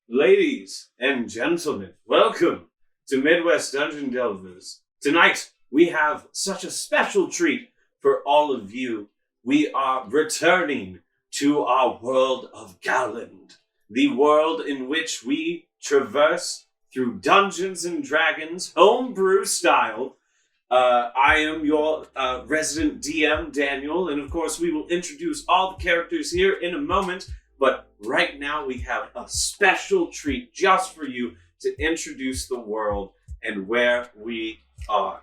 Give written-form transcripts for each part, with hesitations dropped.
Ladies and gentlemen, welcome to Midwest Dungeon Delvers. Tonight, we have such a special treat for all of you. We are returning to our world of Gowland, the world in which we traverse through Dungeons and Dragons, homebrew style. I am your resident DM, Daniel, and of course we will introduce all the characters here in a moment. But right now we have a special treat just for you to introduce the world and where we are.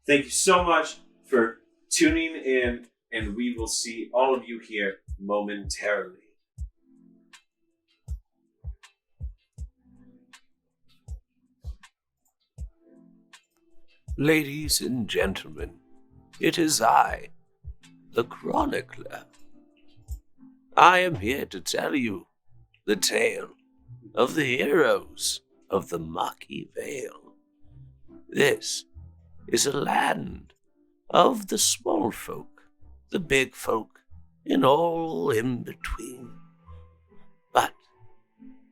Thank you so much for tuning in, and we will see all of you here momentarily. Ladies and gentlemen, it is I, the Chronicler. I am here to tell you the tale of the heroes of the Maki Vale. This is a land of the small folk, the big folk, and all in between. But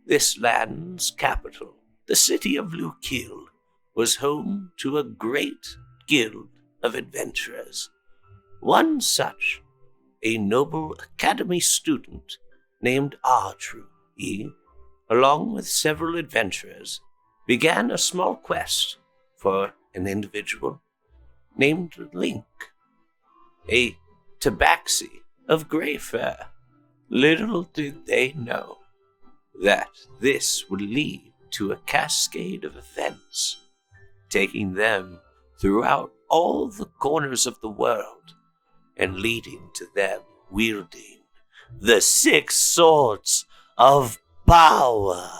this land's capital, the city of Lukil, was home to a great guild of adventurers. One such, a noble academy student named Artru, along with several adventurers, began a small quest for an individual named Link, a tabaxi of gray fur. Little did they know that this would lead to a cascade of events, taking them throughout all the corners of the world and leading to them wielding the 6 swords of power.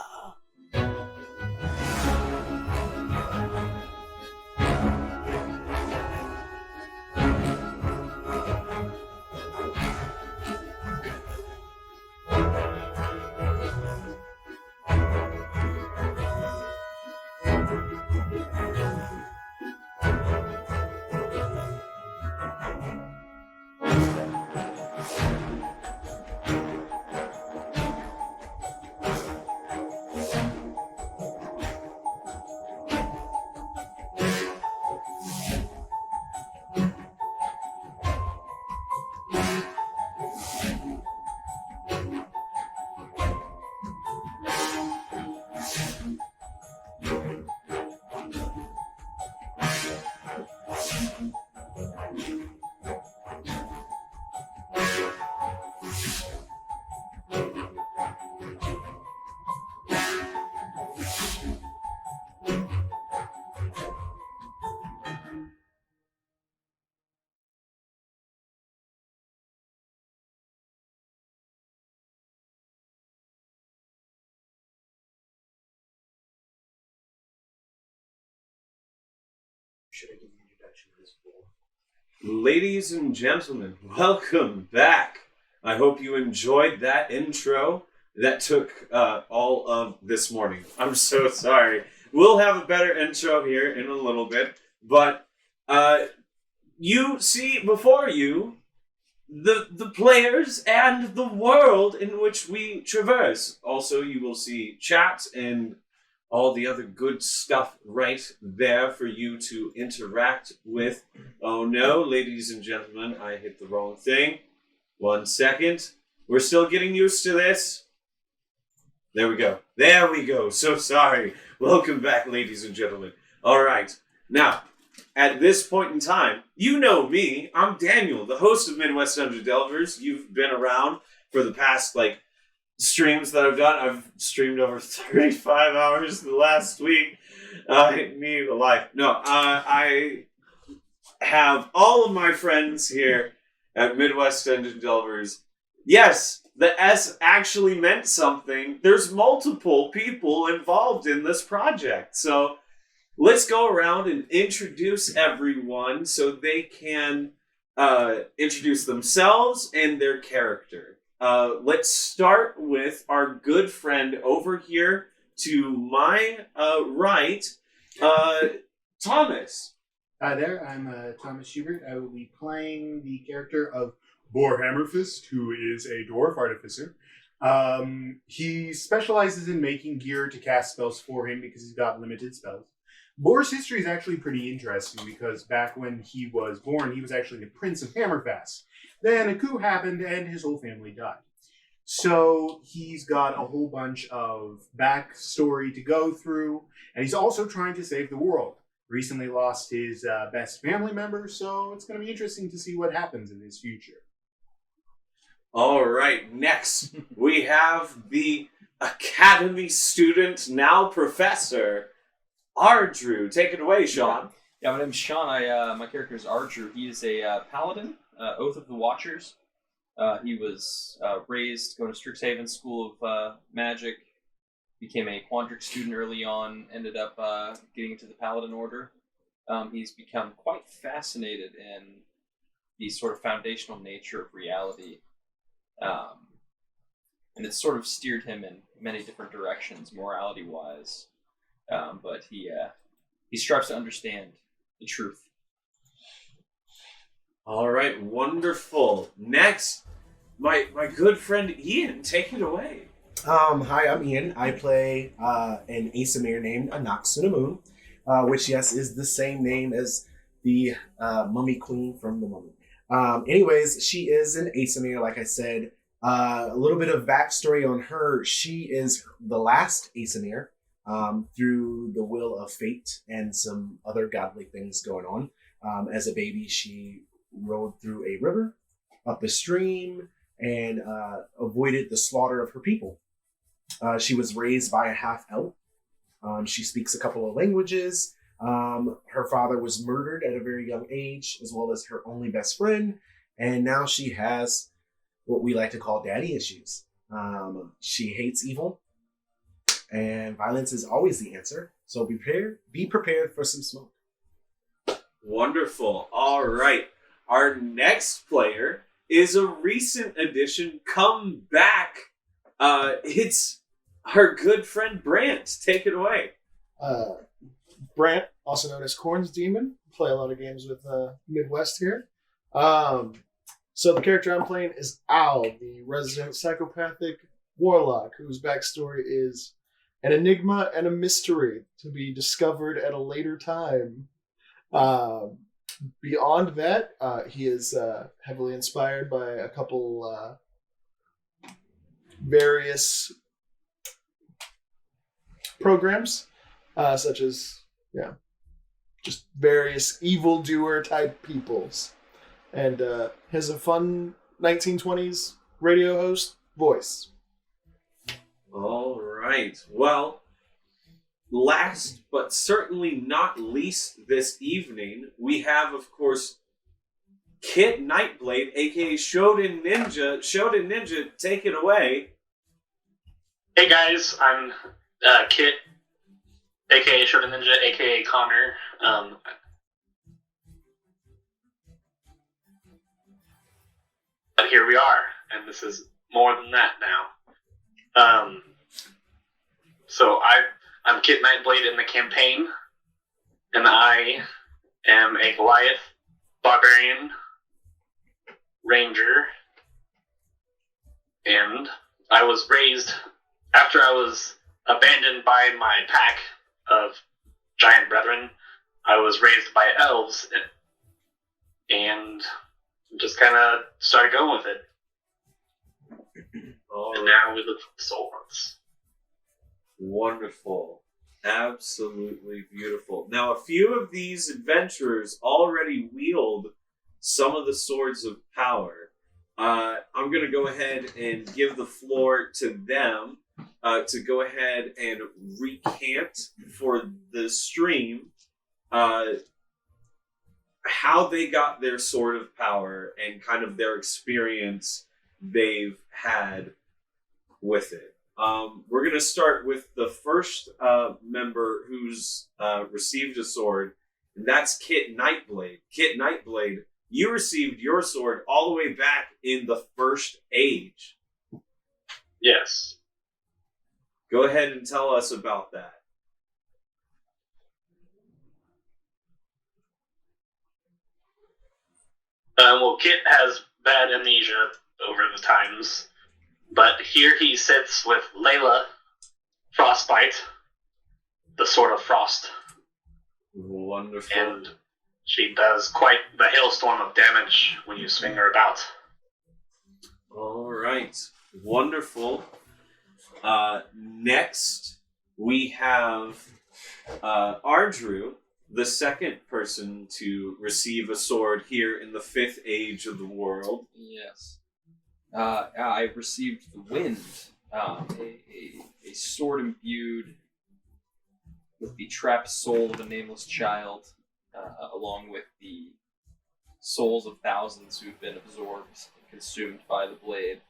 Should I give an introduction to this board? Ladies and gentlemen, welcome back. I hope you enjoyed that intro. That took all of this morning. I'm so sorry. We'll have a better intro here in a little bit, but you see before you the players and the world in which we traverse. Also, you will see chat and all the other good stuff right there for you to interact with. Oh no, ladies and gentlemen, I hit the wrong thing. 1 second. We're still getting used to this. There we go. There we go. So sorry. Welcome back, ladies and gentlemen. All right. Now, at this point in time, you know me. I'm Daniel, the host of Midwest Dungeon Delvers. You've been around for the past, streams that I've done. I've streamed over 35 hours the last week. I need a life. No, I have all of my friends here at Midwest Dungeon Delvers. Yes, the S actually meant something. There's multiple people involved in this project. So let's go around and introduce everyone so they can introduce themselves and their character. Let's start with our good friend over here to my right, Thomas. Hi there, I'm Thomas Schubert. I will be playing the character of Bor Hammerfist, who is a dwarf artificer. He specializes in making gear to cast spells for him because he's got limited spells. Boar's history is actually pretty interesting because back when he was born, he was actually the Prince of Hammerfast. Then a coup happened and his whole family died. So he's got a whole bunch of backstory to go through, and he's also trying to save the world. Recently lost his best family member, so it's going to be interesting to see what happens in his future. All right, next we have the Academy student, now professor, Ardrew. Take it away, Sean. Yeah, my name's Sean. My character is Ardrew. He is a paladin, Oath of the Watchers. He was raised going to Strixhaven School of Magic, became a Quandrix student early on, ended up getting into the Paladin Order. He's become quite fascinated in the sort of foundational nature of reality. And it's sort of steered him in many different directions, morality-wise. But he strives to understand the truth. All right, wonderful. Next, my good friend Ian, take it away. Hi, I'm Ian. I play an Asimir named Anaxunamun, which, yes, is the same name as the mummy queen from the Mummy. Anyways, she is an Asimir, like I said. A little bit of backstory on her. She is the last Asimir through the will of fate and some other godly things going on. As a baby, she rode through a river, up a stream, and avoided the slaughter of her people. She was raised by a half-elf. She speaks a couple of languages. Her father was murdered at a very young age, as well as her only best friend. And now she has what we like to call daddy issues. She hates evil, and violence is always the answer. So be prepared for some smoke. Wonderful. All right. Our next player is a recent addition, come back. It's our good friend Brant. Take it away. Brant, also known as Corn's Demon. Play a lot of games with Midwest here. So the character I'm playing is Al, the resident psychopathic warlock, whose backstory is an enigma and a mystery to be discovered at a later time. Beyond that, he is heavily inspired by a couple various programs, such as just various evildoer type peoples, and has a fun 1920s radio host voice. All right. Well, last but certainly not least this evening, we have, of course, Kit Nightblade, aka Shoden Ninja. Shoden Ninja, take it away. Hey guys, I'm Kit, aka Shoden Ninja, aka Connor. But here we are, and this is more than that now. So I'm Kit Nightblade in the campaign, and I am a Goliath, Barbarian, Ranger, and I was raised after I was abandoned by my pack of giant brethren. I was raised by elves, and just kind of started going with it. And now we live for the soul ones. Wonderful. Absolutely beautiful. Now, a few of these adventurers already wield some of the swords of power. I'm going to go ahead and give the floor to them to go ahead and recant for the stream how they got their sword of power and kind of their experience they've had with it. We're going to start with the first member who's received a sword, and that's Kit Nightblade. Kit Nightblade, you received your sword all the way back in the First Age. Yes. Go ahead and tell us about that. Well, Kit has bad amnesia over the times. But here he sits with Layla Frostbite, the Sword of Frost, Wonderful. and she does quite the hailstorm of damage when you swing her about. All right. Wonderful. Next, we have Ardru, the second person to receive a sword here in the 5th age of the world. Yes. I received the Wind, a sword imbued with the trapped soul of a nameless child, along with the souls of thousands who've been absorbed and consumed by the blade.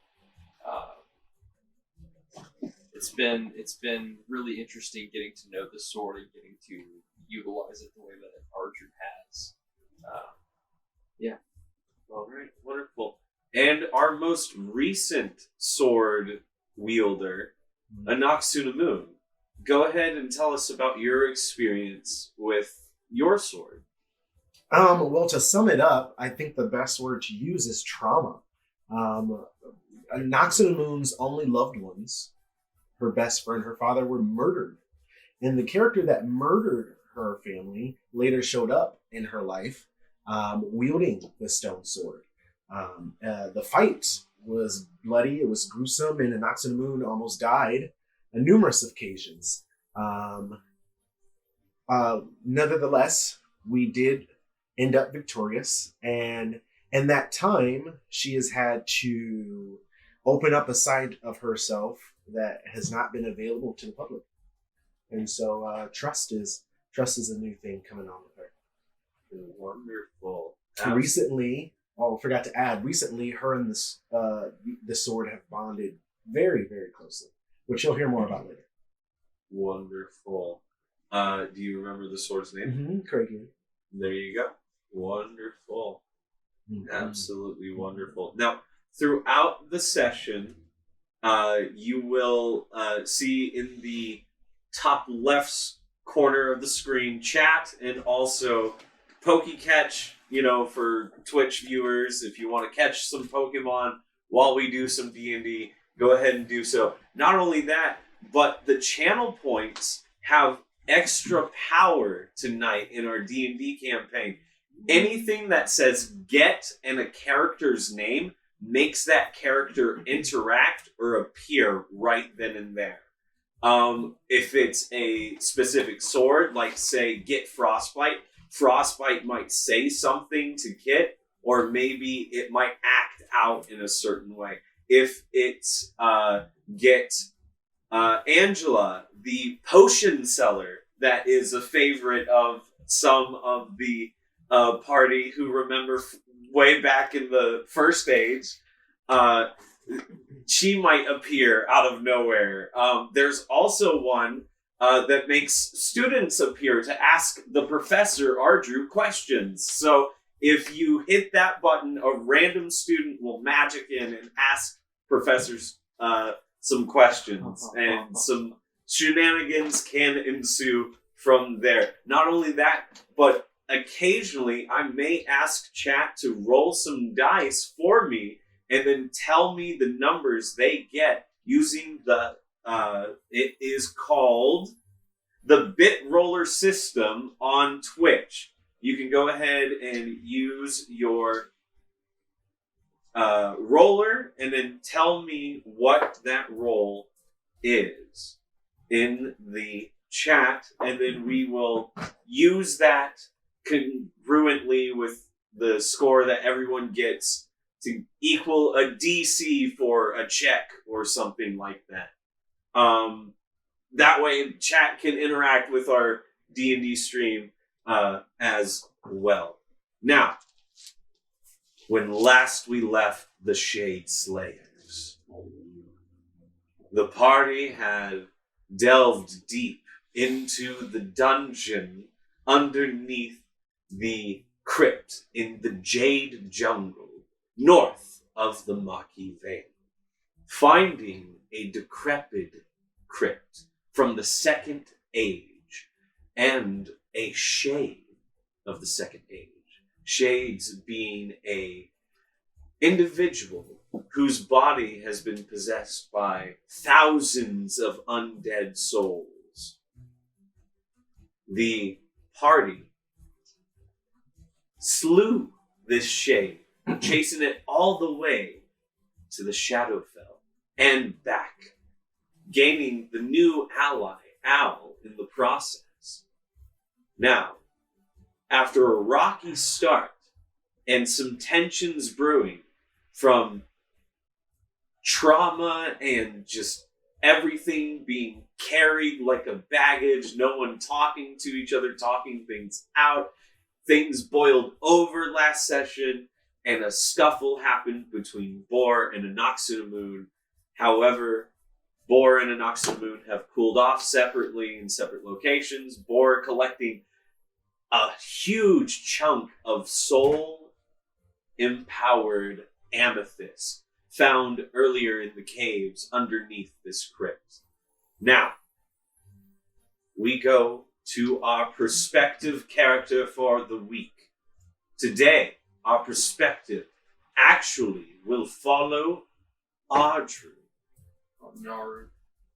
It's been really interesting getting to know the sword and getting to utilize it the way that Ardru has. All right. Wonderful. And our most recent sword wielder, Anaxunamun. Go ahead and tell us about your experience with your sword. Well, to sum it up, I think the best word to use is trauma. Noxunamun's only loved ones, her best friend, her father, were murdered. And the character that murdered her family later showed up in her life, wielding the stone sword. The fight was bloody, it was gruesome, and Noxunamun almost died on numerous occasions. Nevertheless, we did end up victorious, and in that time, she has had to open up a side of herself that has not been available to the public. And so trust is a new thing coming on with her. Wonderful. Recently, forgot to add, recently her and the sword have bonded very, very closely, which you'll hear more about later. Wonderful. Do you remember the sword's name? Correct. There you go. Wonderful. Mm-hmm. Absolutely wonderful. Now, throughout the session, you will see in the top left corner of the screen chat and also PokeCatch, for Twitch viewers. If you want to catch some Pokemon while we do some D&D, go ahead and do so. Not only that, but the channel points have extra power tonight in our D&D campaign. Anything that says get and a character's name makes that character interact or appear right then and there. If it's a specific sword, like say get Frostbite, Frostbite might say something to Kit, or maybe it might act out in a certain way. If it's get Angela, the potion seller that is a favorite of some of the party who remember way back in the first age, she might appear out of nowhere. There's also one that makes students appear to ask the professor, Ardru, questions. So if you hit that button, a random student will magic in and ask professors some questions, and some shenanigans can ensue from there. Not only that, but occasionally I may ask chat to roll some dice for me and then tell me the numbers they get using the it is called the Bit Roller system on Twitch. You can go ahead and use your roller and then tell me what that roll is in the chat, and then we will use that congruently with the score that everyone gets to equal a DC for a check or something like that. That way chat can interact with our D&D stream as well. Now, when last we left the Shade Slayers, the party had delved deep into the dungeon underneath the crypt in the Jade Jungle, north of the Maki Vale, finding a decrepit crypt from the Second Age and a shade of the Second Age. Shades being a individual whose body has been possessed by thousands of undead souls. The party slew this shade, chasing it all the way to the Shadowfell and back, gaining the new ally, Owl, in the process. Now, after a rocky start and some tensions brewing from trauma and just everything being carried like a baggage, no one talking to each other, talking things out, things boiled over last session, and a scuffle happened between Boar and Anoxinamoon. However, Boar and Anoxinamoon have cooled off separately in separate locations. Boar collecting a huge chunk of soul-empowered amethyst found earlier in the caves underneath this crypt. Now, we go to our perspective character for the week. Today, our perspective actually will follow Ardru. Oh, no.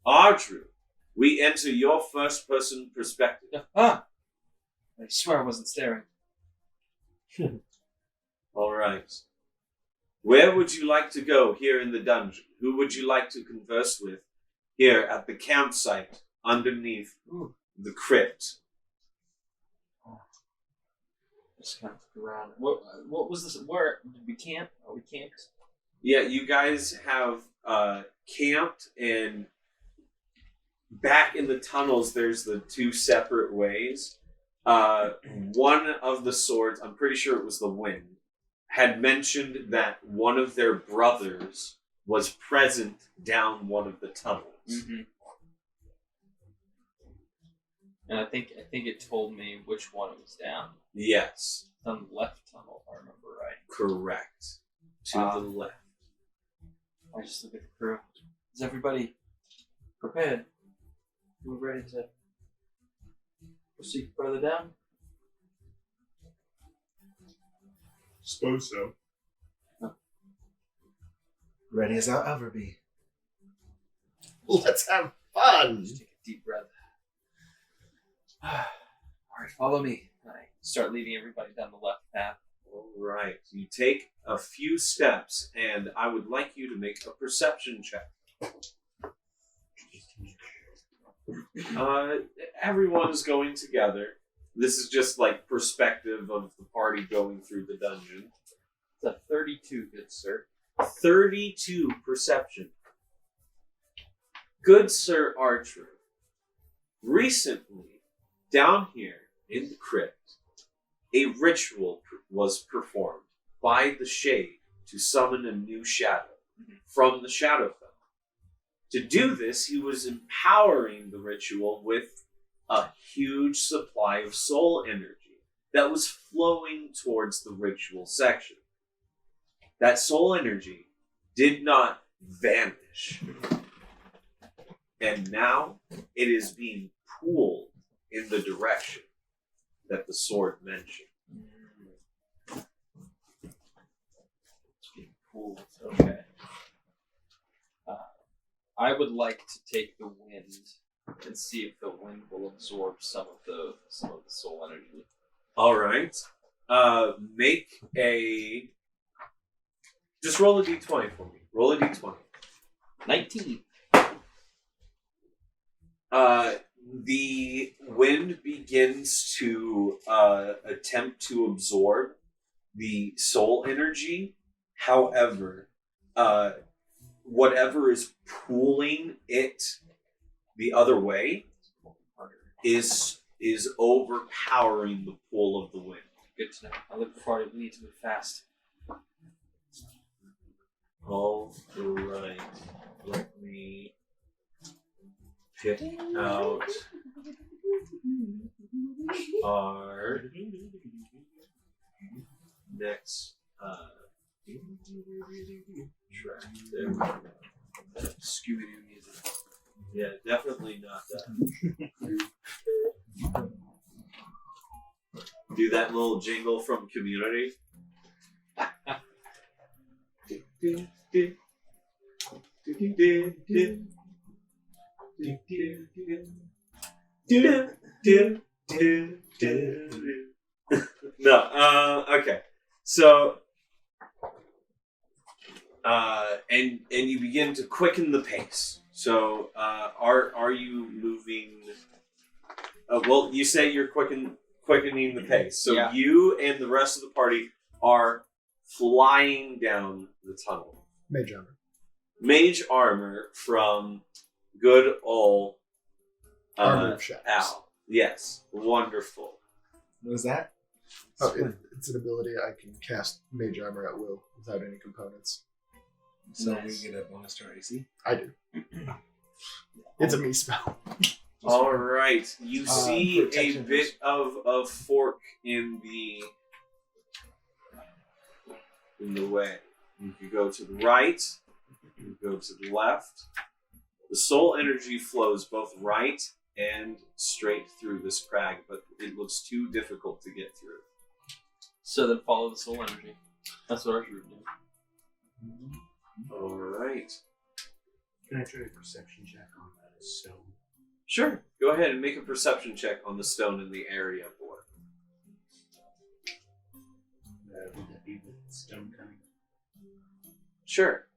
Ardru, we enter your first-person perspective. Ah! I swear I wasn't staring. All right. Where would you like to go here in the dungeon? Who would you like to converse with here at the campsite underneath the crypt? Just kind of look around. What was this? Where did we camp? Are we camped? Yeah, you guys have camped, and back in the tunnels, there's the two separate ways. One of the swords, I'm pretty sure it was the Wind, had mentioned that one of their brothers was present down one of the tunnels. Mm-hmm. And I think it told me which one it was down. Yes. On the left tunnel, if I remember right. Correct. To the left. I just look at the crew. Is everybody prepared? We're ready to proceed further down? Suppose so. Ready as I'll ever be. Let's have fun. Just take a deep breath. Alright, follow me. I start leading everybody down the left path. All right. You take a few steps, and I would like you to make a perception check. Everyone's going together. This is just like perspective of the party going through the dungeon. It's a 32, good sir. 32 perception. Good Sir Archer. Recently, down here in the crypt, a ritual was performed by the Shade to summon a new shadow from the Shadowfell. To do this, he was empowering the ritual with a huge supply of soul energy that was flowing towards the ritual section. That soul energy did not vanish. And now it is being pulled in the direction that the sword mentioned. It's being pulled. Okay. I would like to take the Wind and see if the Wind will absorb some of the soul energy. All right. Make a. Just roll a d20 for me. Roll a d20. 19. The Wind begins to attempt to absorb the soul energy. However, whatever is pulling it the other way is overpowering the pull of the Wind. Good to know. I look for it. We need to move fast. All right. Let me pick out our next track. There we go. Scooby-Doo music. Yeah, definitely not that. Do that little jingle from Community. No, okay. So, and you begin to quicken the pace. So, are you moving? Well, you say you're quickening the pace. So Yeah. you and the rest of the party are flying down the tunnel. Mage armor. Mage armor from good old Armor of Shadows. Al. Yes, wonderful. What was that? Oh, it's an ability I can cast mage armor at will without any components. So Nice. we get a bonus to our AC. I do. It's a me spell. All right, you see a protection bit of fork in the way. You could go to the right, you could go to the left. The soul energy flows both right and straight through this crag, but it looks too difficult to get through. So then follow the soul energy. That's what Archer would do. All right. Can I try a perception check on that stone? Sure. Go ahead and make a perception check on the stone in the area board. Would that be with stone cutting? Sure.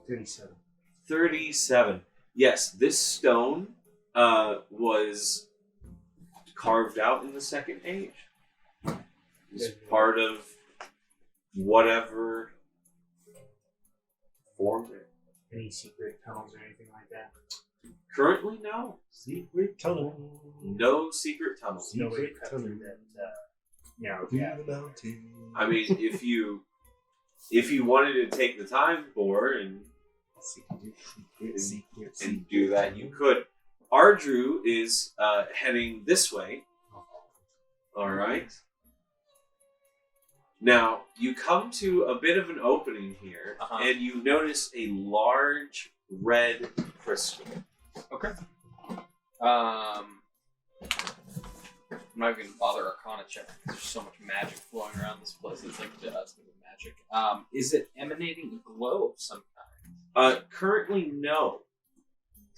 37. 37. Yes, this stone was carved out in the Second Age. It's part of whatever formed it. Any secret tunnels or anything like that? Currently, no. Secret tunnel. No secret tunnels. No way to Secret cut through tunnel. that narrow Through gap. the mountain. I mean, if you wanted to take the time for and do that, you could. Ardrew is heading this way. All right. Now, you come to a bit of an opening here, and you notice a large red crystal. Okay. I'm not even gonna bother Arcana check because there's so much magic flowing around this place. It's like dust of magic. Is it emanating a glow of some kind? Currently, no.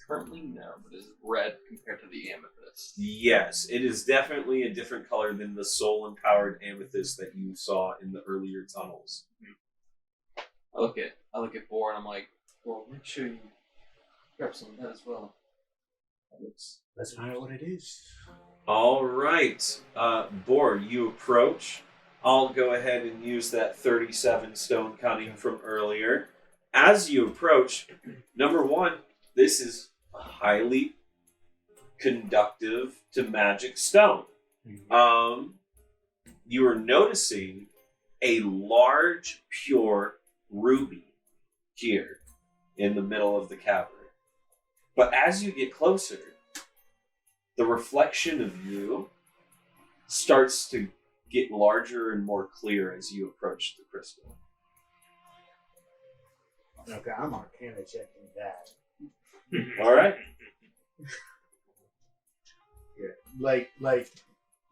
Currently, no, but is it red compared to the amethyst? Yes, it is definitely a different color than the soul-empowered amethyst that you saw in the earlier tunnels. I look at Bor and I'm like, well, make sure you grab some of that as well. Let's find out what it is. All right, Bor, you approach. I'll go ahead and use that 37 stone cunning from earlier. As you approach, number one, this is a highly conductive to magic stone. You are noticing a large, pure ruby here in the middle of the cavern. But as you get closer, the reflection of you starts to get larger and more clear as you approach the crystal. Okay, I'm Arcana checking that. All right. Yeah, like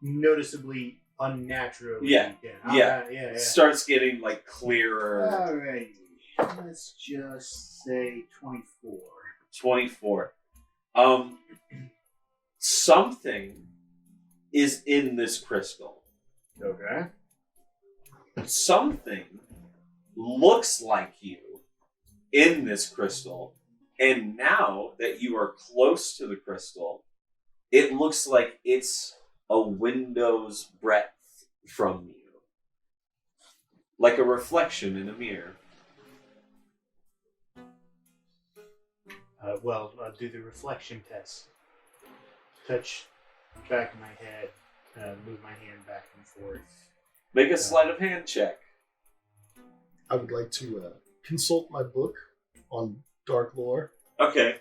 noticeably unnaturally. Yeah. Yeah. Starts getting like clearer. Alrighty, let's just say 24. 24. Something is in this crystal. Okay. Something looks like you in this crystal, and now that you are close to the crystal, it looks like it's a window's breadth from you. Like a reflection in a mirror. I'll do the reflection test. Touch the back of my head, move my hand back and forth. Make a sleight of hand check. I would like to consult my book on dark lore. Okay.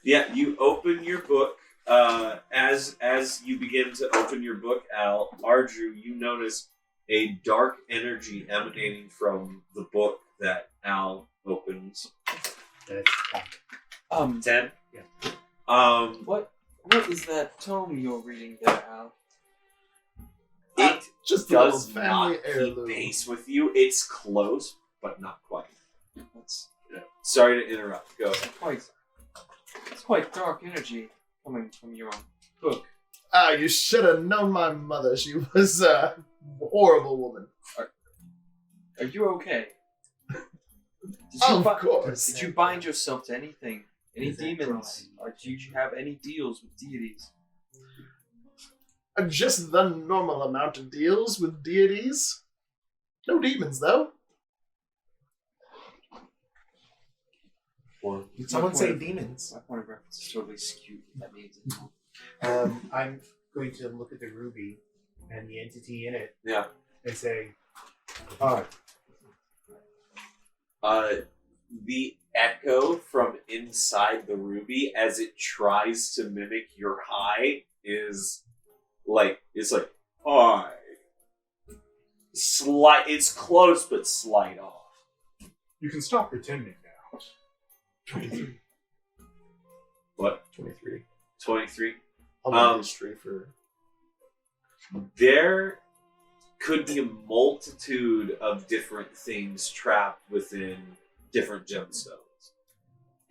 Yeah, you open your book. As you begin to open your book, Ardrew, you notice a dark energy emanating from the book that Al opens. That's 10? Yeah. What What is that tome you're reading there, Al? It Just a little does family not keep heirloom. pace with you. It's close, but not quite. That's Sorry to interrupt. Go. it's quite dark energy coming from your book. Ah, you should have known my mother. She was a horrible woman. Are you okay? Of course. Did you bind yourself to anything? Any demons? Or did you have any deals with deities? Just the normal amount of deals with deities. No demons, though. Did someone say demons? My point of reference is totally skewed. That means it. I'm going to look at the ruby and the entity in it. Yeah. And say, "Oh, The echo from inside the ruby as it tries to mimic your high is like hi. Slight. It's close, but slight off. you can stop pretending now." 23. What? 23. 23. On history for. There could be a multitude of different things trapped within different gemstones.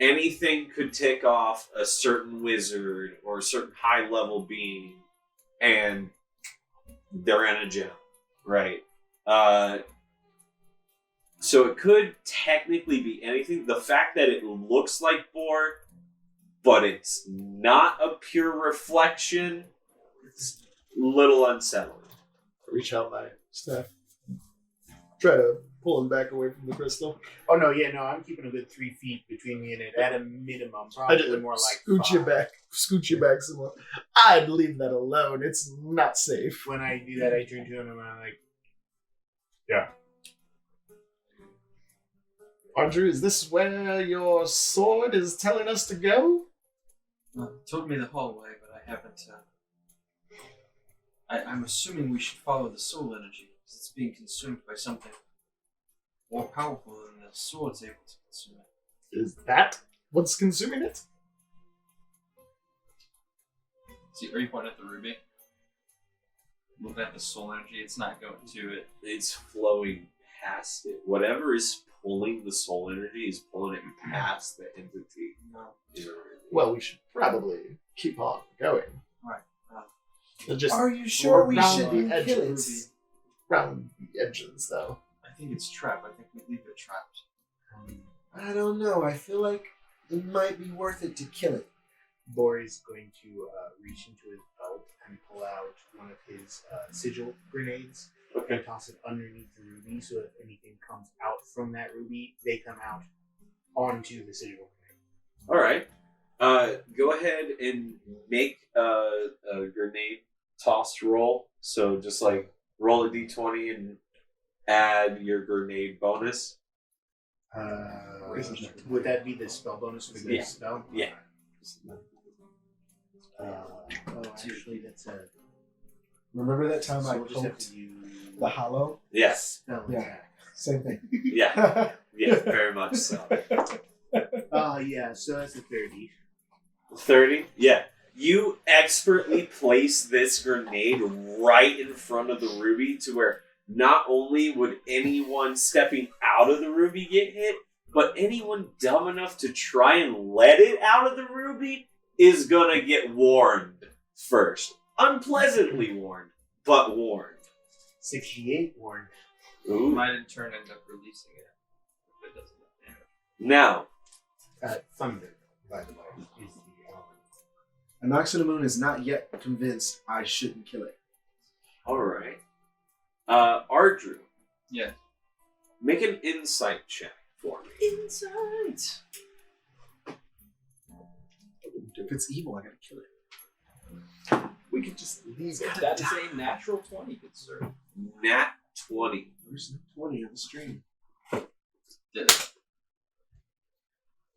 Anything could tick off a certain wizard or a certain high level being, and they're in a gem, right? So it could technically be anything. The fact that it looks like Boar, but it's not a pure reflection, it's a little unsettling. Reach out my staff. Try to pull him back away from the crystal. Oh no, I'm keeping a good 3 feet between me and it at a minimum. I Probably just more like scoot you 5. back. Scoot you back some more. I'd leave that alone. It's not safe. When I do that, I turn to him and I'm like, "Yeah." Andrew, is this where your sword is telling us to go? It told me the hallway, but I haven't. I'm assuming we should follow the soul energy, because it's being consumed by something more powerful than the sword's able to consume it. Is that what's consuming it? See, are you pointing at the ruby? Looking at the soul energy, it's not going to it. It's flowing past it. Whatever is pulling the soul energy is pulling it past the entity. No. Well, we should probably keep on going. Right. Just Are you sure we around should the kill it? edges. Round the edges, though. I think it's trapped. I think we leave it trapped. I don't know. I feel like it might be worth it to kill it. Boar is going to reach into his belt and pull out one of his sigil grenades and toss it underneath the ruby, so if anything comes out from that ruby, they come out onto the sigil grenade. All right. Go ahead and make a grenade toss roll. So just like roll a d20 and add your grenade bonus. Would that be the spell bonus for this Yeah. spell? Yeah. Actually, that's a Remember that time so I we'll just have poked to use the hollow? Yes. spell Yeah. attack. Same thing. Yeah. Yeah. Very much so. Yeah, so that's a 30. 30? Yeah. You expertly place this grenade right in front of the ruby to where not only would anyone stepping out of the ruby get hit, but anyone dumb enough to try and let it out of the ruby is gonna get warned first. Unpleasantly warned, but warned. 68 warned. Ooh. Might in turn end up releasing it. If it doesn't damage. Now, Thunder, by the way, is the Anox of the Moon is not yet convinced I shouldn't kill it. alright. Ardrew, Yeah. make an insight check for me. Insight. If it's evil, I gotta kill it. We could just leave it. That is a natural 20, good sir. Nat 20. Where's the 20 on the stream? Did it.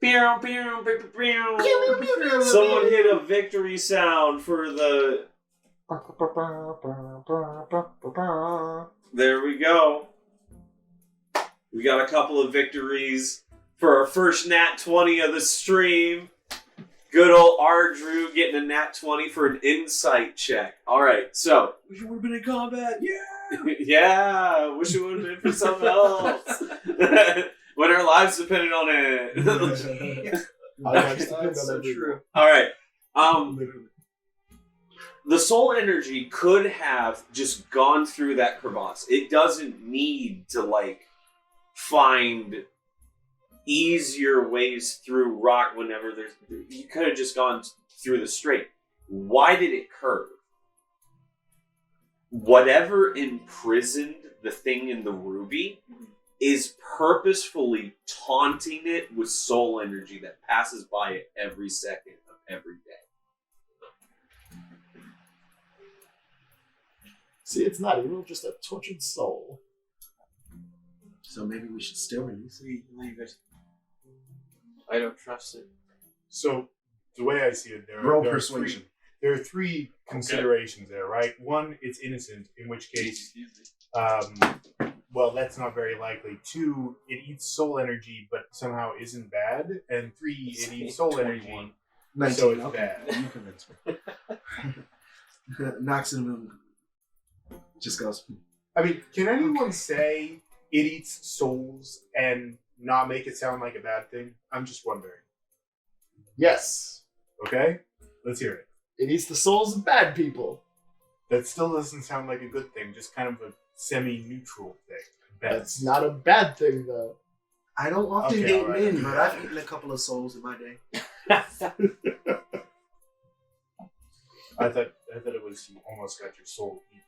Pew, pew, pew, pew, pew. Someone hit a victory sound for the... There we go. We got a couple of victories for our first Nat 20 of the stream. Good old R. Drew getting a nat 20 for an insight check. All right, so. Wish you would have been in combat. Yeah. Yeah, wish it would have been for something else. When our lives depended on it. That's so true. All right. The soul energy could have just gone through that crevasse. It doesn't need to like find easier ways through rock whenever there's. You could have just gone through the straight. Why did it curve? Whatever imprisoned the thing in the ruby is purposefully taunting it with soul energy that passes by it every second of every day. See, it's not evil, just a tortured soul. So maybe we should still release it. Leave it. I don't trust it. So the way I see it, Roll there persuasion. there are three considerations there, right? One, it's innocent, in which case, well, that's not very likely. Two, it eats soul energy, but somehow isn't bad. And three, it eats soul energy, 19. so it's Okay. bad. You convinced me. Knocks in the moon. Just goes. I mean, can anyone say it eats souls and not make it sound like a bad thing? I'm just wondering. Yes, Okay? Let's hear it. it eats the souls of bad people. That still doesn't sound like a good thing, just kind of a semi-neutral thing. That's not a bad thing, though. I don't often Okay, get all right. men, but I've eaten a couple of souls in my day. I thought it was you almost got your soul eaten.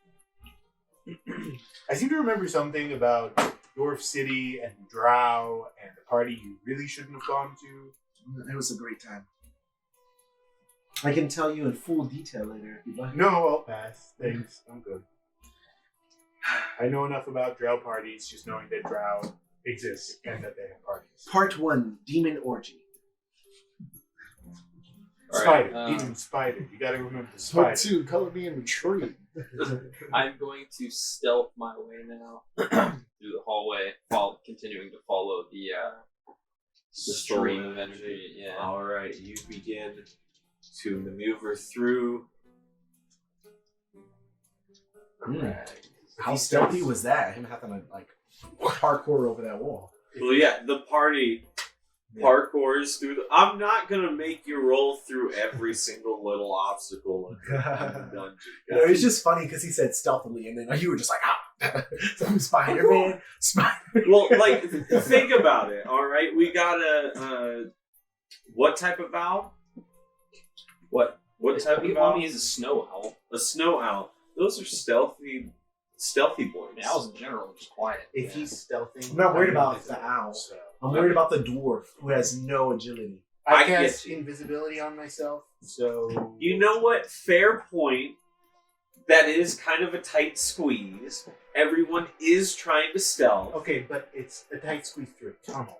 I seem to remember something about Dwarf City and Drow and a party you really shouldn't have gone to. It was a great time. I can tell you in full detail later if you'd like. No, I'll pass. Thanks. I'm good. I know enough about Drow parties, just knowing that Drow exists and that they have parties. Part 1, Demon Orgy. All Spider. right, Demon spider. You gotta remember the Part spider. 2, color me intrigued. I'm going to stealth my way now through the hallway, continuing to follow the stream of energy. Yeah. All right, you begin to maneuver through. How stealthy was that? Him having to like parkour over that wall. Well, yeah, the party parkours through the. I'm not gonna make you roll through every single little obstacle in the dungeon. No, it's just funny because he said stealthily, and then you were just like, some Spider-Man. Well, like, think about it. All right, we got a what type of owl? What type of owl? Mommy is a snow owl. A snow owl. Those are stealthy boys. I mean, owls in general are just quiet. If he's stealthing, I'm not worried I'm about invisible, the owl. so- I'm worried about the dwarf who has no agility. I I get cast you. invisibility on myself, so You know what? Fair point. That is kind of a tight squeeze. Everyone is trying to stealth. Okay, but it's a tight squeeze through a tunnel.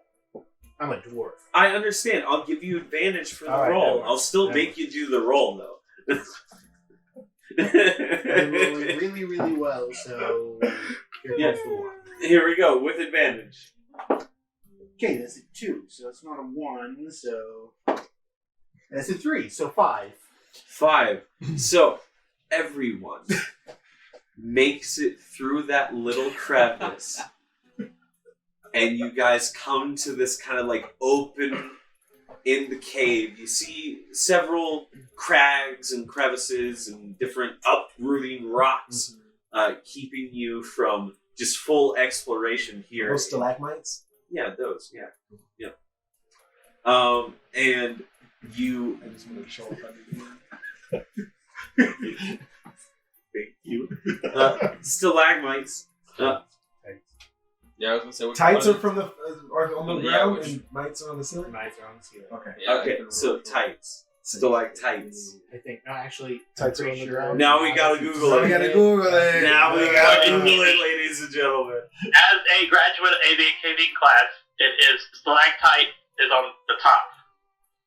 I'm a dwarf. I understand. I'll give you advantage for the All right, roll. that works. I'll still That make works. you do the roll, though. I'm rolling really, really well, so here Yeah. comes the one. Here we go, with advantage. Okay, that's a 2, so it's not a 1, so that's a 3, so 5. 5. So, everyone makes it through that little crevice. And you guys come to this kind of like open in the cave. You see several crags and crevices and different uprooting rocks keeping you from just full exploration here. Those stalagmites? Yeah, those. Yeah. And you. I just want to show up Thank you. Stalagmites. Yeah, I was gonna say. Which Tights one? are from the are on the Yeah, ground which- and mites are on the ceiling? Knives are on the ceiling. Okay. Yeah, I Okay, can so roll for it. tights. Stalactites. I think, no, actually, Tights I'm are pretty on the sure- ground. Now we gotta Google So it. we gotta Google it. Now we gotta Google it, ladies and gentlemen. As a graduate of the AKV class, it is stalactite is on the top.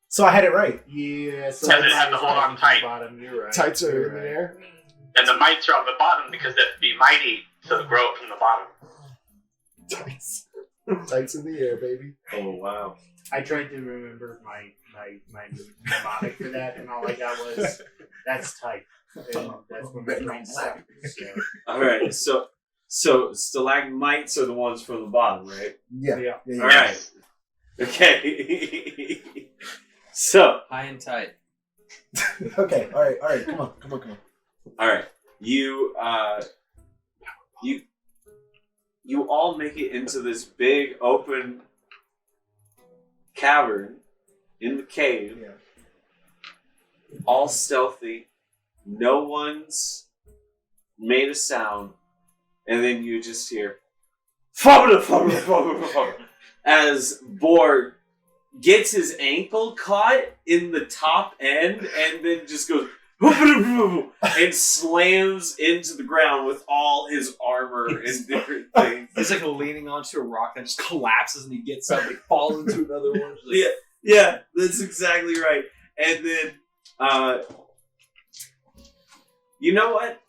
So I had it right. Yeah, so Because it has to hold on tight. Bottom, you're right. Tights are You're in the right. air. And the mites are on the bottom because they have to be mighty to grow up from the bottom. Tights. Tights in the air, baby. Oh wow. I tried to remember my mnemonic for that, and all I got was that's tight. And that's when my brain stopped. So. All right, so stalagmites are the ones from the bottom, right? Yeah. All right. Okay. So. High and tight. Okay. All right. Come on. All right. You all make it into this big open cavern in the cave. Yeah. All stealthy. No one's made a sound. And then you just hear as Borg gets his ankle caught in the top end and then just goes and slams into the ground with all his armor and different things. He's like leaning onto a rock that just collapses and he gets up and he falls into another one. Yeah, that's exactly right. And then, you know what?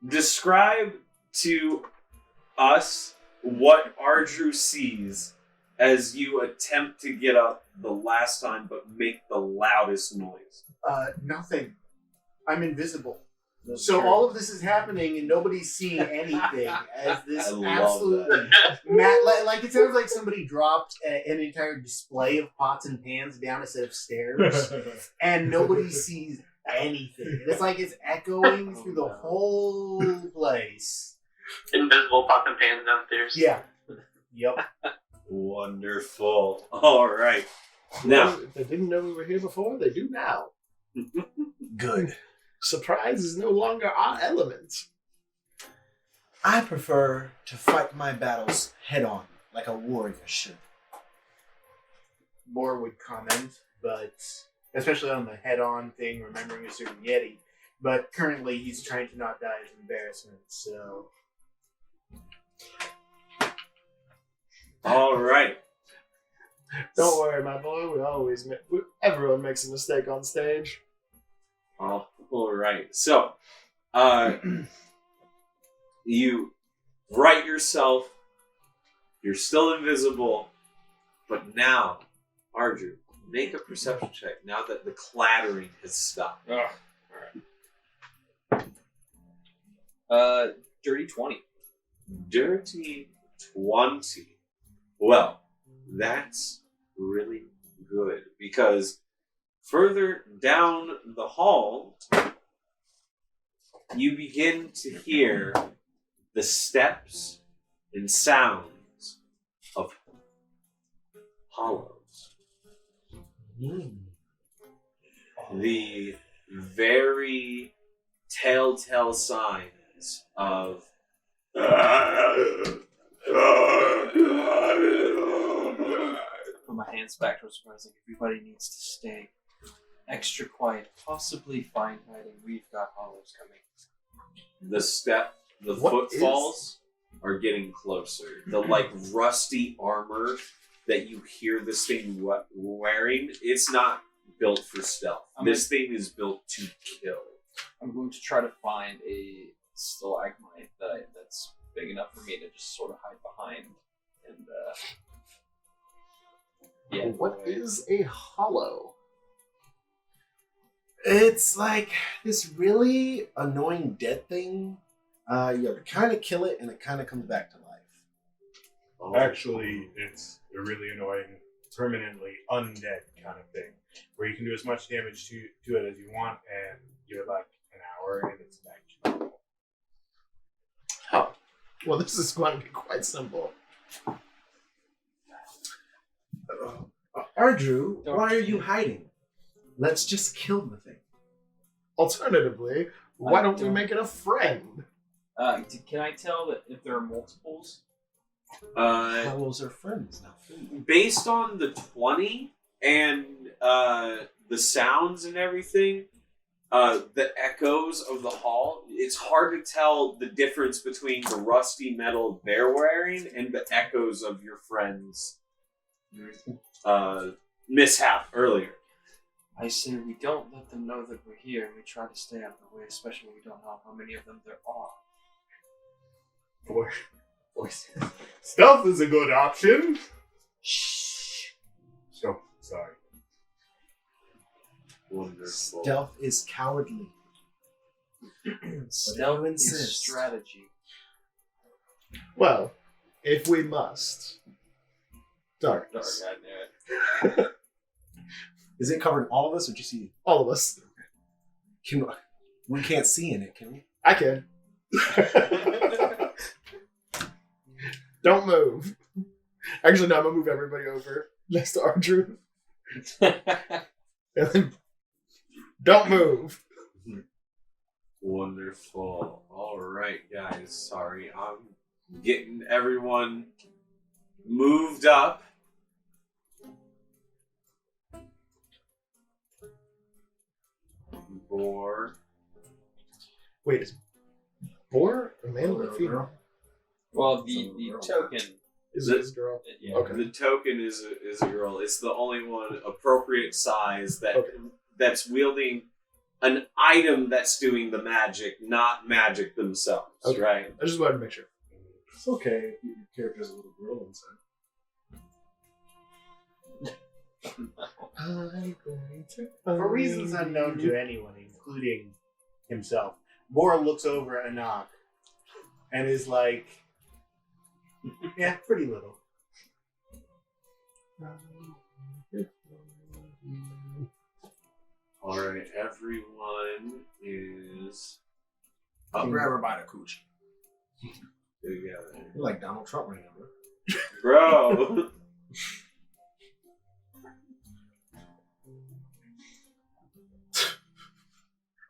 Describe to us what Ardru sees as you attempt to get up the last time but make the loudest noise. Nothing. I'm invisible. That's So true. all of this is happening and nobody's seeing anything as this I love absolutely like it sounds like somebody dropped an entire display of pots and pans down a set of stairs and nobody sees anything. It's like it's echoing through the whole place. Invisible pots and pans downstairs. Yeah. Yep. Wonderful. All right. Now, If they didn't know we were here before, they do now. Good. Surprise is no longer our element. I prefer to fight my battles head on, like a warrior should. More would comment, but especially on the head-on thing, remembering a certain Yeti. But currently, he's trying to not die of embarrassment. So, all right. Don't worry, my boy. Everyone makes a mistake on stage. All right. So, you right yourself. You're still invisible, but now, Ardru, make a perception check now that the clattering has stopped. Ugh. Alright. Dirty 20. Dirty 20. Well, that's really good because further down the hall, you begin to hear the steps and sounds of hollows. The very telltale signs of Put my hands back towards the front. Like everybody needs to stay extra quiet, possibly fine hiding. We've got hollows coming. the What footfalls are getting closer. The like rusty armor that you hear this thing wearing, it's not built for stealth. This thing is built to kill. I'm going to try to find a stalagmite that's big enough for me to just sort of hide behind. And yeah. What is a hollow? It's like this really annoying dead thing. You kind of kill it and it kind of comes back to life. actually, it's a really annoying, permanently undead kind of thing, where you can do as much damage to it as you want, and you're like an hour, and it's back to normal. Well, this is going to be quite simple. Ardru, why are you hiding? Let's just kill the thing. Alternatively, why don't we make it a friend? Can I tell that if there are multiples? Hollows are friends, not food. Based on the 20 and the sounds and everything, the echoes of the hall, it's hard to tell the difference between the rusty metal they're wearing and the echoes of your friend's mishap earlier. I say we don't let them know that we're here. We try to stay out of the way, especially when we don't know how many of them there are. Stealth is a good option. So sorry. Wonderful. Stealth is cowardly. Stealth is insist. strategy. Well, if we must. Darkness. Dark, I knew it. Is it covering all of us or just you? All of us. We can't see in it, can we? I can. Don't move. Actually, no, I'm going to move everybody over next to Ardru. And then, don't move. Wonderful. All right, guys. Sorry, I'm getting everyone moved up. Boar. Wait, is Boar a man or a female? Well, the token. Is it a girl? Yeah. Okay. The token is a girl. It's the only one appropriate size that's wielding an item that's doing the magic, not magic themselves. Okay. Right? I just wanted to make sure. It's okay if your character's a little girl inside. I'm going to For reasons unknown to anyone, including himself, Bora looks over at Anak and is like, yeah, pretty little. All right. Everyone is I'll grab her by the coochie. together, You're like Donald Trump right now, bro.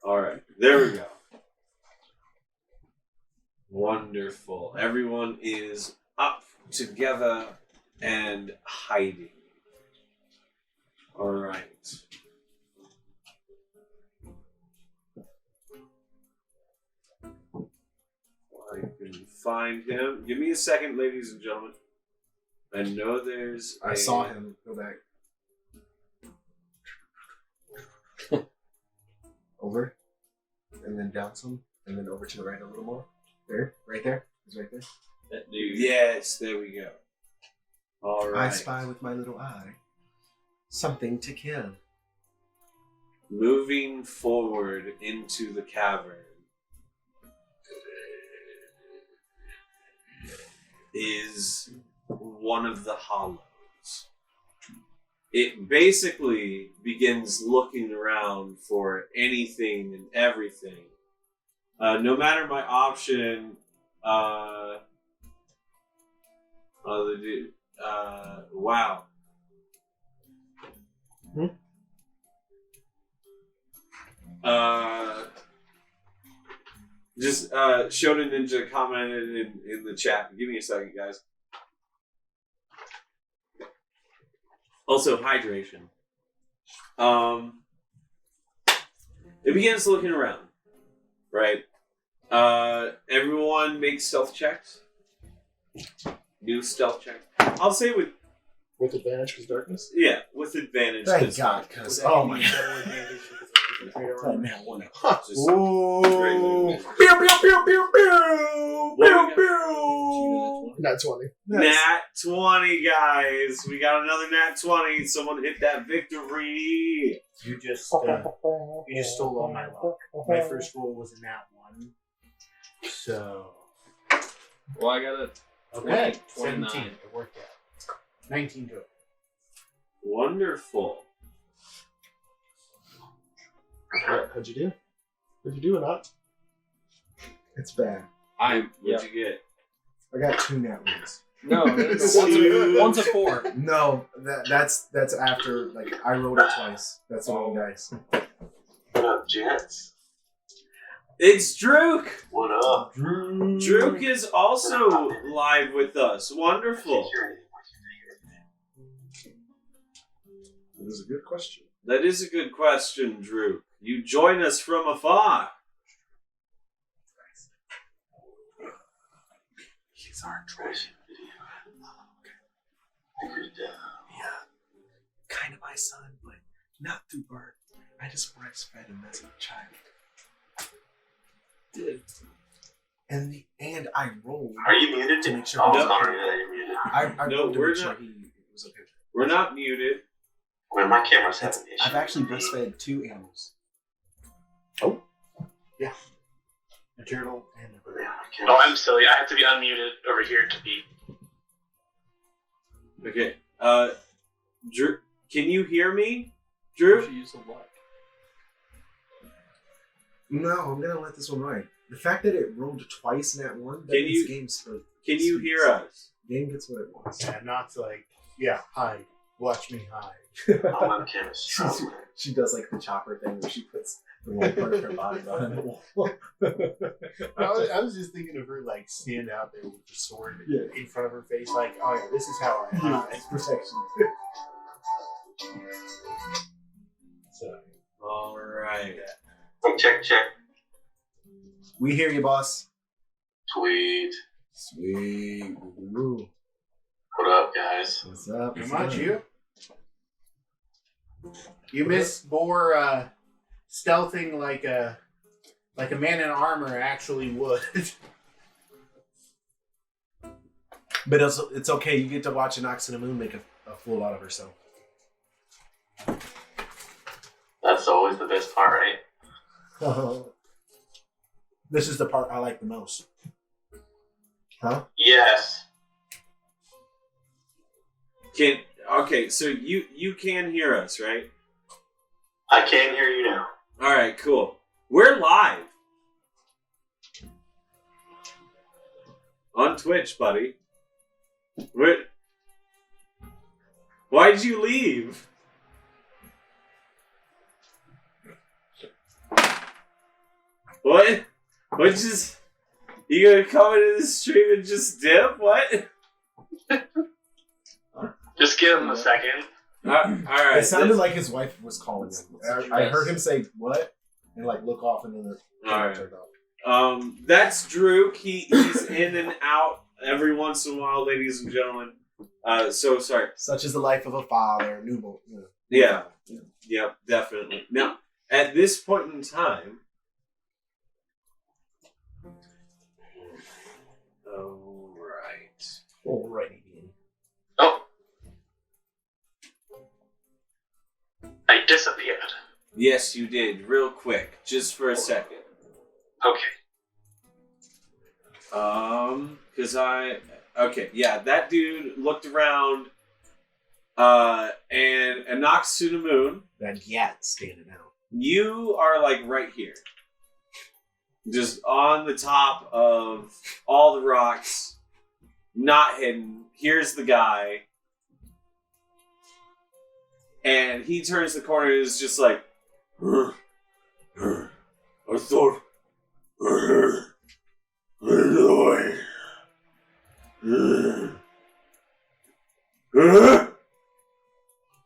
All right, there we go. Wonderful. Everyone is up together and hiding. All right. I can find him. Give me a second, ladies and gentlemen. I know there's. I saw him. Go back. Over. And then down some. And then over to the right a little more. There. Right there. He's right there. That dude. Yes, there we go. All right. I spy with my little eye. Something to kill. Moving forward into the cavern is one of the hollows. It basically begins looking around for anything and everything. No matter my option, wow. Just Shonen Ninja commented in the chat. Give me a second, guys. Also, hydration. It begins looking around, right? Everyone makes stealth checks. New stealth check. I'll say with advantage because darkness. Yeah, with advantage. Thank God, because oh my God. Just Ooh. Pew, pew, pew, pew, pew. Pew, pew. Not 20. Nat 20, guys. We got another Nat 20. Someone hit that victory. You just stole all my luck. My first roll was a nat 1. So Well, I got it. okay, 29. 17. It worked out. 19 total. Wonderful. How'd you do? Did you do or not? It's bad. What'd you get? I got 2 nat ones. No, one's a 4. No, that's after like I rolled it twice. That's all dice. What up, Jets? It's Drook. What up? Drook is also live with us. Wonderful. That is a good question. That is a good question, Drook. You join us from afar. He's our treasure. Yeah, kind of my son, but not through birth. I just breastfed him as a child. And I rolled Are you muted? to make sure. Oh, he was sorry okay. that you're muted. I No, rolled to we're make sure not. he was okay. We're not muted. Where my camera's having issues. I've actually breastfed 2 animals. A turtle and a bird. Oh, I'm silly. I have to be unmuted over here to be. Okay. Drew, can you hear me? You Drew? should use a luck. No, I'm gonna let this one ride. The fact that it rolled twice in that one, that Can means you- the game's for Can you hear us? game gets what it wants. And not like, yeah, hide. Watch me hide. My webcam is struggling. She does like the chopper thing where she puts the one part of her body behind the wall. I was just thinking of her like stand out there with the sword in front of her face, like, oh yeah, this is how I hide. It's protection. So, All right. Check. We hear you, boss. Tweet. Sweet. Ooh. What up, guys? What's up? am I you? You miss Boar stealthing like a man in armor actually would. But it's okay. You get to watch Nox and the Moon make a fool out of herself. That's always the best part, right? This is the part I like the most. Huh? Yes. Okay, so you can hear us, right? I can hear you now. All right, cool. We're live on Twitch, buddy. Why'd you leave? What? What just... You gonna come into the stream and just dip? What? Just give him a second. All right. It sounded like his wife was calling him. I heard him say, what? And like look off and then the All right. turned off. That's Drew. He's in and out every once in a while, ladies and gentlemen. So sorry. Such is the life of a father. Newborn. Yeah. Yep, definitely. Now, at this point in time... Alrighty. Oh. I disappeared. Yes, you did. Real quick. Just for a second. Okay. Okay, yeah, that dude looked around, and knocks to the moon. That yat standing out. You are like right here. Just on the top of all the rocks, not hidden. Here's the guy. And he turns the corner and is just like, I thought,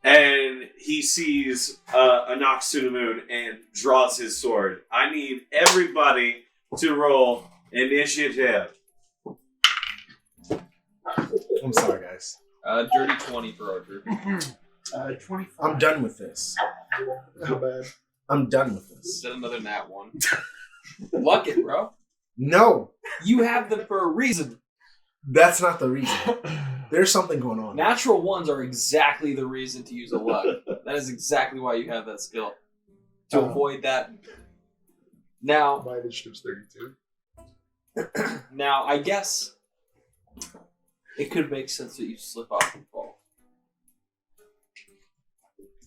and he sees a Nox to the moon and draws his sword. I need everybody to roll initiative. I'm sorry, guys. Dirty 20 for Archer. 25. I'm done with this. How bad? I'm done with Is this. that another nat 1? Luck it, bro. No, You have them for a reason. that's not the reason. There's something going on. Natural ones are exactly the reason to use a luck. That is exactly why you have that skill. To avoid that. Now, My initiative's 32. now, I guess it could make sense that you slip off and fall.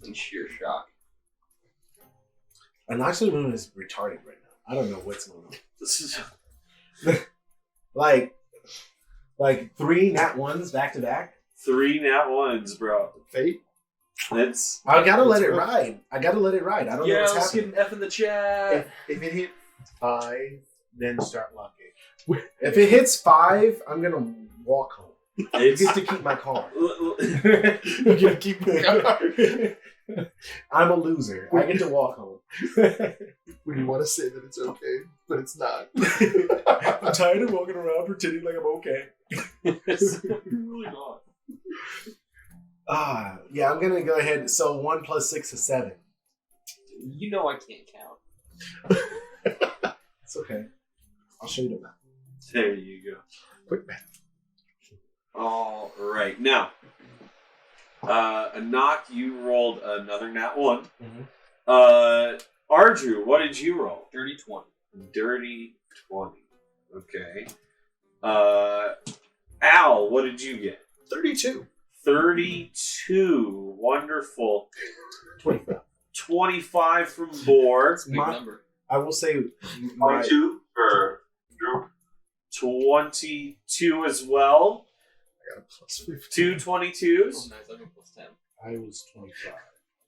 In sheer shock. And actually, Moon is retarded right now. I don't know what's going on. This is Like 3 nat 1s back to back. 3 nat 1s, bro. Fate? That's I gotta let Let's it go. ride. I don't know Yeah, what's let's get happening. an F in the chat. If it hit 5, then start locking. If it hits 5, I'm gonna walk home. You it's get to keep my car. You gotta keep the I'm a loser. I get to walk home. when you want to say that it's okay, but it's not. I'm tired of walking around pretending like I'm okay. You're really not. Yeah, I'm gonna go ahead. So 1 + 6 is 7. You know I can't count. It's okay. I'll show you the map. there you go. Quick math. All right, now Anak, you rolled another nat 1. Mhm. Ardrew, what did you roll? Dirty 20. Dirty 20. Okay. Al, what did you get? 32. 32. Wonderful. 25. 25 from Boar. That's a big My- number. I will say my 22 for Drew. 22 as well. I got a plus 15. Two 22s. Oh, nice. I have a plus 10. I was 25.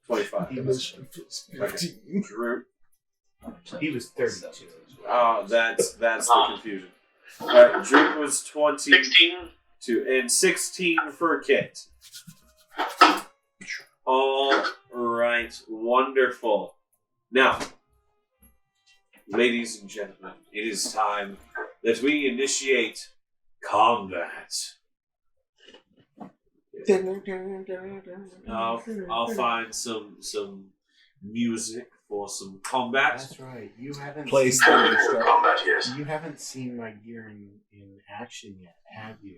25. He was, Plus 15. Drew. he was 32. Oh, that's the confusion. Drew was 22 16. and 16 for Kit. All right, wonderful. Now, ladies and gentlemen, it is time that we initiate combat. I'll find some music for some combat. That's right. You haven't place seen, the Combat, yes. you haven't seen my gear in action yet, have you?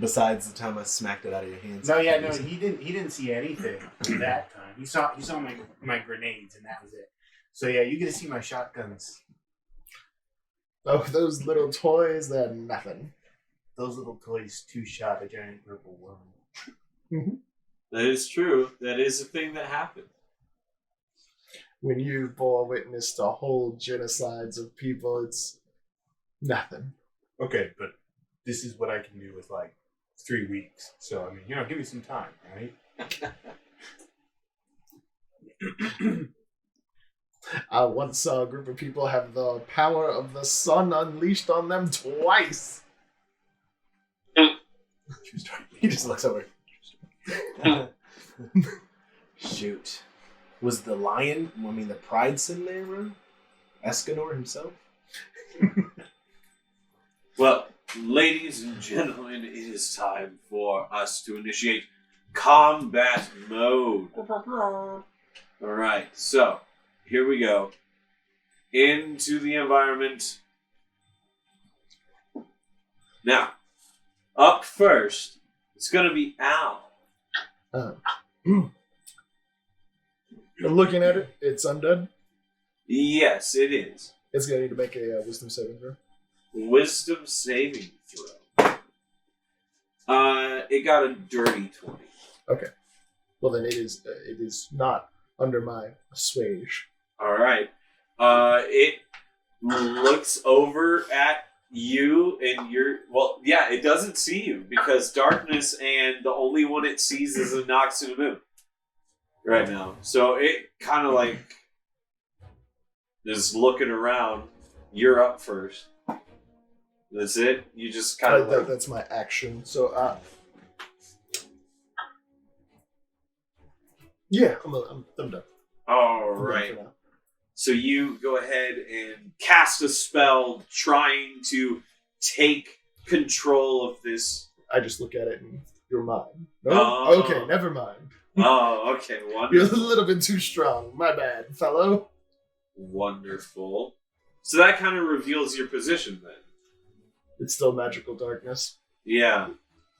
besides the time I smacked it out of your hands. No, yeah, no, he didn't see anything that time. He saw my grenades, and that was it. So yeah, you get to see my shotguns. Oh, those little toys, they're nothing. Those little toys two-shot a giant purple worm. That is true. That is a thing that happened. When you bore witness to whole genocides of people, it's nothing. Okay, but this is what I can do with like 3 weeks. So I mean, give me some time, right? I once saw a group of people have the power of the sun unleashed on them twice. True story. He just looks over. Shoot. Was the lion, the pride sin there, bro? Escanor himself? Well, ladies and gentlemen, it is time for us to initiate combat mode. Alright, so here we go. Into the environment. Now, up first, it's going to be Al. Looking at it, it's undead. Yes, it is. It's gonna need to make a wisdom saving throw. Wisdom saving throw. It got a dirty 20. Well, then it is not under my assuage. Alright. It looks over at you and it doesn't see you because darkness, and the only one it sees is a Noxunamu right now. So it kind of like is looking around. You're up first. That's it? You just kind of That's my action. So, yeah, I'm done. Alright. I'm done for now. So you go ahead and cast a spell trying to take control of this. I just look at it and you're mine. No? Oh. Okay, never mind. Oh, okay. You're a Wonderful. little bit too strong. My bad, fellow. Wonderful. So that kind of reveals your position then. It's still magical darkness. Yeah.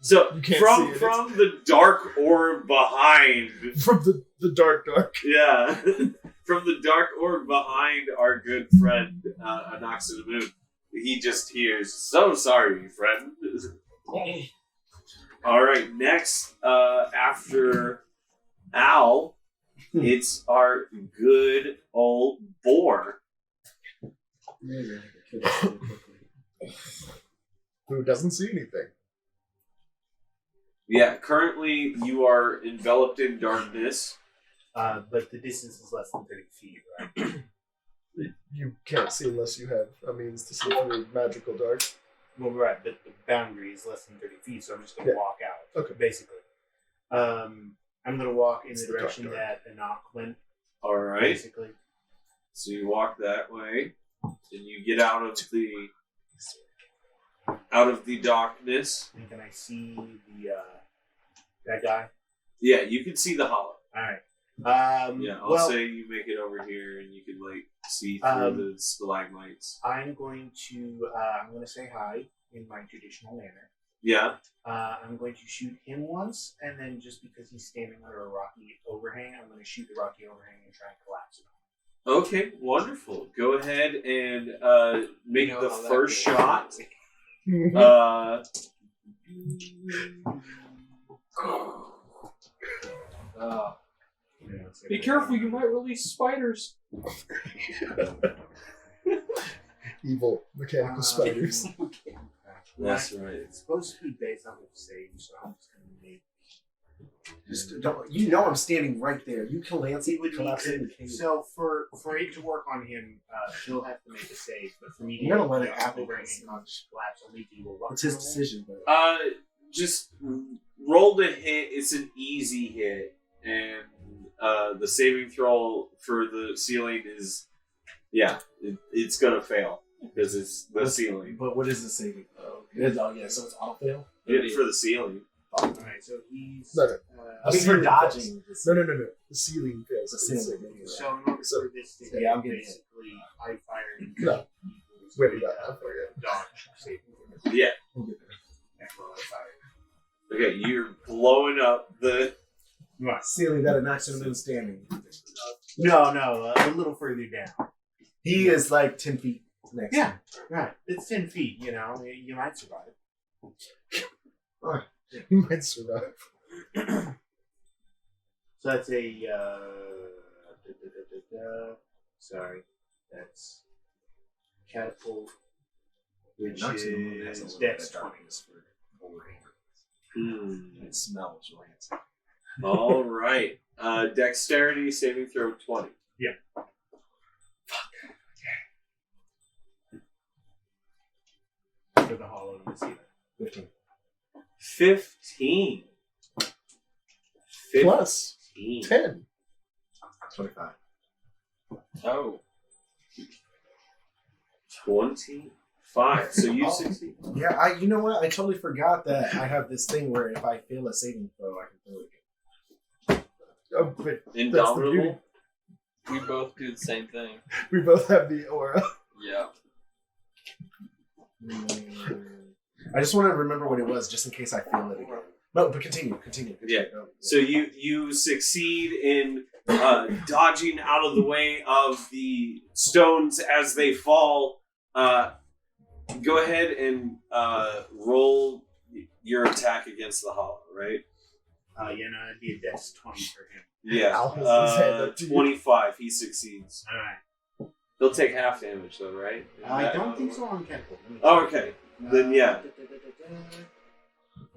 So You can't from see it. from the dark orb behind, From the dark. yeah, from the dark orb behind our good friend Anoxinamu, he just hears, "So sorry, friend." All right, next after Al, it's our good old boar. Who doesn't see anything. Yeah, currently you are enveloped in darkness. But the distance is less than 30 feet, right? You can't see unless you have a means to see through magical dark. Well, right, but the boundary is less than 30 feet, so I'm just going to Yeah. walk out. Okay. Basically. I'm going to walk in It's the the dark direction door. that Enoch went, All right. basically. So you walk that way, and you get out of the darkness. And can I see that guy? Yeah, you can see the hollow. Alright. Yeah, I'll well, say you make it over here, and you can see through the stalagmites. I'm going to say hi in my traditional manner. Yeah. I'm going to shoot him once, and then just because he's standing under a rocky overhang, I'm going to shoot the rocky overhang and try and collapse him. Okay, wonderful. Go ahead and make You know the how that first goes. shot. Be careful, you might release spiders. Evil mechanical spiders. That's right. It's supposed to be based on the save, so I'm just going to make. Just don't. You know I'm standing right there. You collapse it. Collapse it in the cave. So for it to work on him, he'll have to make a save. But for me to You're gonna let it happen. overhang and collapse, I'll need to do a luck It's his roll. decision, but Just roll the hit. It's an easy hit, and the saving throw for the ceiling is, it's gonna fail because it's the ceiling. But what is the saving? Oh, yeah. So it's auto fail. Hit for the ceiling. All right, so he's. No, no. I mean, for dodging. No. The ceiling fails. The ceiling. So in order for this to Yeah, I'm getting basically, I fire. No. Wait, I forget. Dodge saving. Yeah. That's what I fire. Okay, you're blowing up the. Right. Ceiling that knocks him in standing. No, a little further down. He is like 10 feet next. Yeah, right. It's 10 feet. You might survive. You might survive. So that's a. Sorry, that's catapult, which Knocks him in the moon has a is little Dex bit of 20. darkness for overhang. It smells rancid. All right. Dexterity saving throw 20. Yeah. For the hollow in the ceiling. 15. 15. Plus 10. 25. Oh. 25. So you Oh. succeed. Yeah, you know what? I totally forgot that I have this thing where if I fail a saving throw, I can throw it again. Oh, but Indomitable. We both do the same thing. we both have the aura. Yeah. I just want to remember what it was, just in case I fail it again. No, but continue. Yeah. No, So you succeed in dodging out of the way of the stones as they fall. Go ahead and roll your attack against the hollow, right? It'd be a Dex 20 for him. Yeah. Al has his hand up to you. 25. He succeeds. All right. He'll take half damage, though, right? I don't think so on catapult. Let me Oh, check. okay. Then, yeah.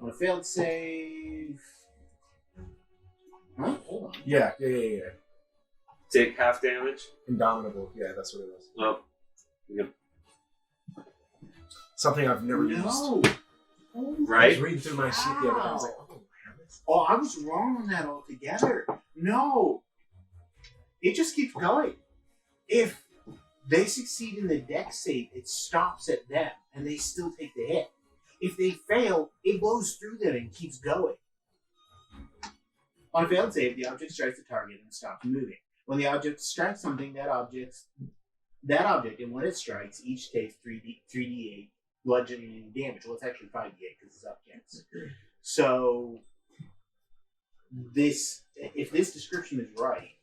On a failed save. Huh? Hold on. Yeah. Take half damage. Indomitable. Yeah, that's what it was. Oh. Yep. Something I've never used. No. I was Right? reading through my sheet the other day. I was like, oh, habits. Oh, I was wrong on that altogether. No. It just keeps going. If they succeed in the dex save, it stops at them, and they still take the hit. If they fail, it blows through them and keeps going. On a failed save, the object strikes the target and stops moving. When the object strikes something, that object, and when it strikes, each takes 3d8 bludgeoning damage. Well, it's actually 5d8 because it's up against. So, if this description is right,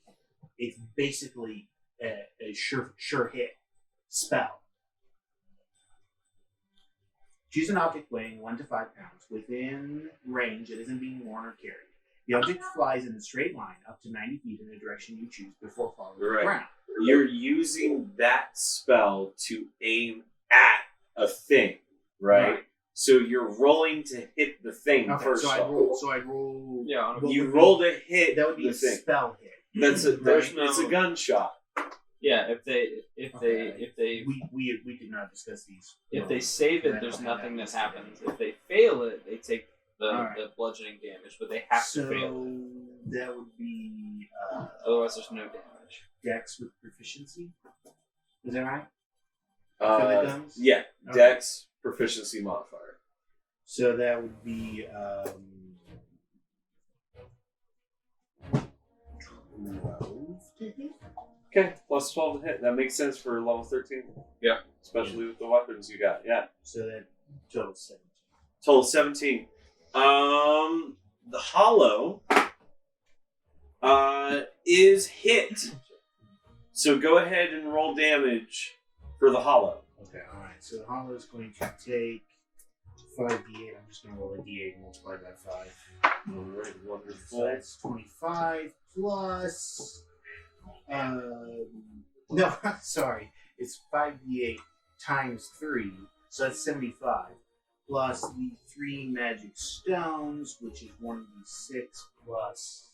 it's basically a sure hit spell. Choose an object weighing 1 to 5 pounds within range that isn't being worn or carried. The object flies in a straight line up to 90 feet in the direction you choose before falling to the Right. ground. You're using that spell to aim at a thing, right? So you're rolling to hit the thing Okay, first so I off. roll. Yeah, on a- what You would roll to hit that would be the a thing. spell hit. It's a Right. gunshot. Yeah, if they We did not discuss these. if they save it, there's nothing that happens. If they fail it, they take the Alright. bludgeoning damage, but they have So to fail it. that would be Otherwise, there's no damage. Dex with proficiency. Is that right? For the guns? Yeah, Okay. Dex proficiency modifier. So that would be 12 to hit. Okay, plus 12 to hit. That makes sense for level 13. Yeah. Especially with the weapons you got. Yeah. So that total 17. Total 17. The hollow is hit. So go ahead and roll damage for the hollow. Okay, alright. So the hollow is going to take 5d8. I'm just going to roll a d8 multiplied by 5. Alright, So wonderful. that's 25 plus. No, sorry. It's 5d8 times 3. So that's 75. Plus the 3 magic stones, which is 1d6 plus.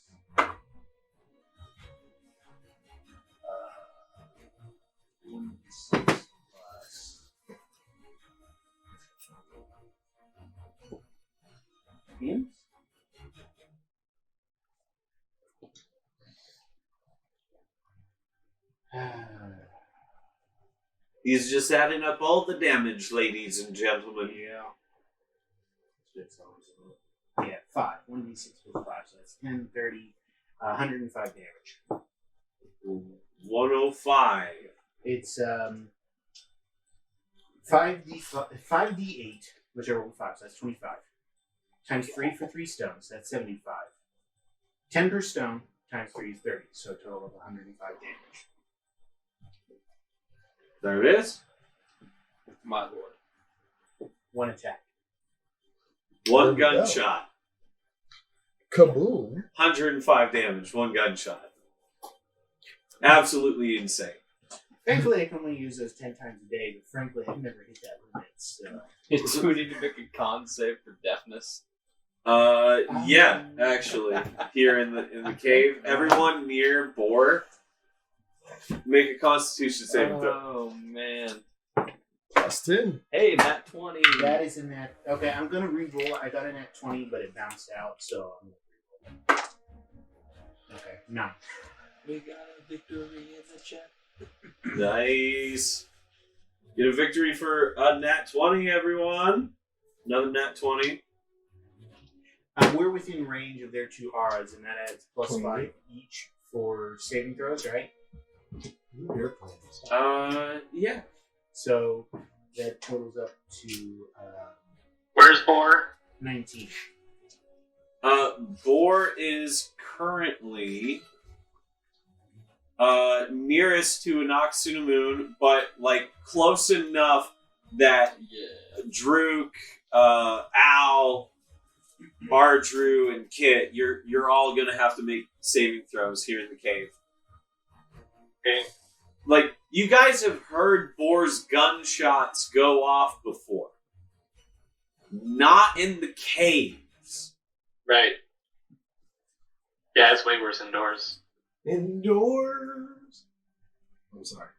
1d6 plus. Hint? He's just adding up all the damage, ladies and gentlemen. Yeah. Yeah, 5. 1d6 plus 5. So that's 10, 30, 105 damage. 105. It's 5d8, which I rolled 5, so that's 25. Times 3 for 3 stones, that's 75. 10 per stone times 3 is 30, so a total of 105 damage. There it is. My lord. 1 attack. One There we go. gunshot. Kaboom. 105 damage. One gunshot. Absolutely insane. Thankfully, I can only use those 10 times a day, but frankly, I've never hit that limit, so. Do we need to make a con save for deafness? Yeah, actually, here in the cave, everyone near Boar, make a Constitution saving throw. Oh, man. Plus 10. Hey, Matt 20. That is a nat. Okay, I'm gonna re-roll. I got a nat 20, but it bounced out, so I'm gonna re-roll. Okay, 9. We got a victory in the chat. Nice. Get a victory for a nat 20, everyone. Another nat 20. We're within range of their 2 auras, and that adds plus 5 each for saving throws, right? Yeah. So that totals up to Where's Boar? 19. Boar is currently nearest to Anaxunamun, but like close enough that Yeah. Drook, Al, Bardrew, and Kit, you're all gonna have to make saving throws here in the cave. Okay. Like, you guys have heard Boar's gunshots go off before. Not in the caves. Right. Yeah, it's way worse indoors. Indoors. I'm sorry.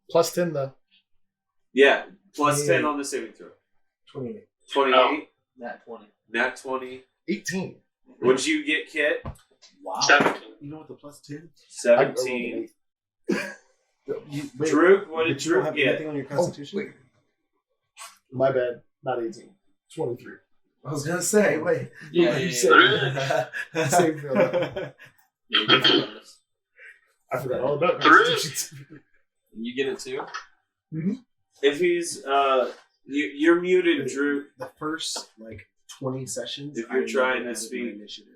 Plus 10, though. Yeah, plus 10 28. on the saving throw. 28. 28, Oh. Nat 20. nat 20. 18. What'd you get, Kit? Wow. 17. You know what the plus 10? 17. Wait, Drook, what did but you don't Drook have get? anything on your constitution? wait. My bad. Not 18. 23. I was gonna say, wait. Yeah, You yeah, said- yeah. Same thing. Yeah, you get a bonus. I forgot all about Three. constitution. You get it too? If he's, you're muted, Drook. The first, 20 sessions. If you're I trying never to added speak. my initiative.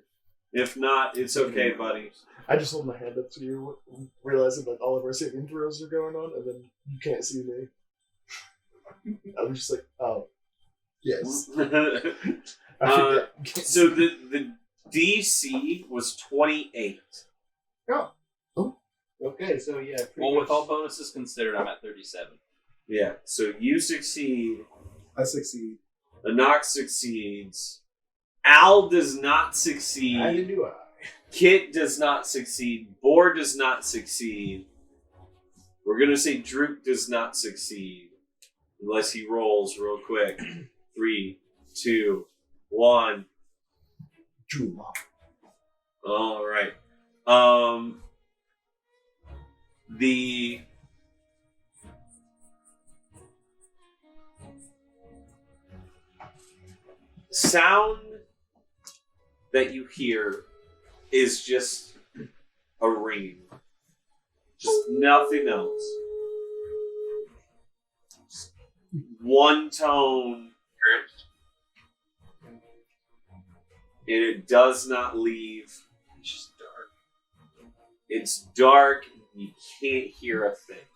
If not, it's okay, buddy. I just hold my hand up to you, realizing that all of our saving throws are going on, and then you can't see me. I'm just like, oh, yes. I forget. So the DC was 28. Okay, so yeah. pretty Well, with much- all bonuses considered, I'm at 37. Yeah, so you succeed. I succeed. Anox succeeds. Al does not Neither succeed. do I. Kit does not succeed. Boar does not succeed. We're going to say Drook does not succeed. Unless he rolls real quick. 3, 2, 1. All right. The sound that you hear is just a ringing. Just nothing else. One tone and it does not leave. It's just dark. It's dark. You can't hear a thing.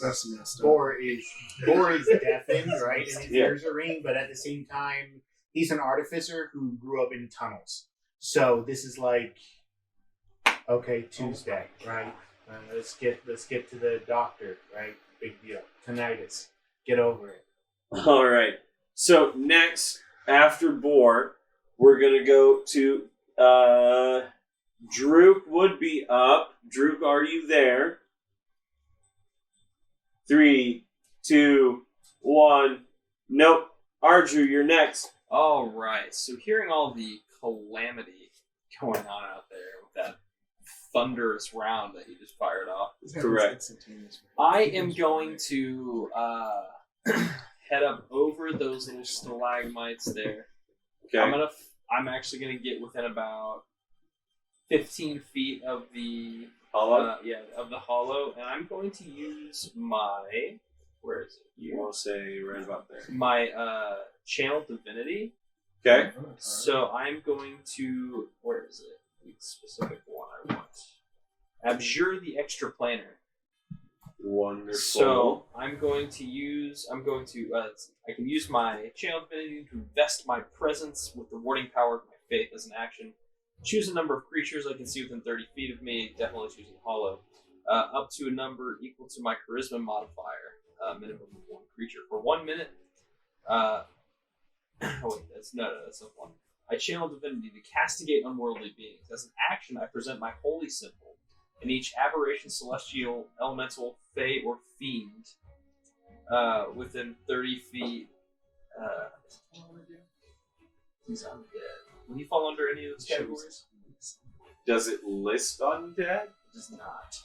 That's messed up. Boar is deafened, right? And his Yeah. ears are ringing, but at the same time, he's an artificer who grew up in tunnels. So this is like, okay, Tuesday, right? Let's get to the doctor, right? Big deal. Tinnitus. Get over it. All right. So next, after Boar, we're gonna go to Drook would be up. Drook, are you there? 3, 2, 1. Nope. Ardrew, you're next. All right. So hearing all the calamity going on out there with that thunderous round that you just fired off, Correct. I am going to head up over those little stalagmites there. Okay. I'm actually gonna get within about 15 feet of the Hollow. of the hollow, and I'm going to use my where is it? You want to say right about there. My channel divinity. Okay. So I'm going to where is it? The specific one I want. Abjure the extraplanar. Wonderful. So I can use my channel divinity to invest my presence with the warding power of my faith as an action. Choose a number of creatures I can see within 30 feet of me, definitely choosing hollow, up to a number equal to my charisma modifier, minimum of 1 creature. For 1 minute, that's not 1. I channel divinity to castigate unworldly beings. As an action, I present my holy symbol, and each aberration, celestial, elemental, fey, or fiend within 30 feet. He's undead. Will he fall under any of those categories? Does it list undead? It does not.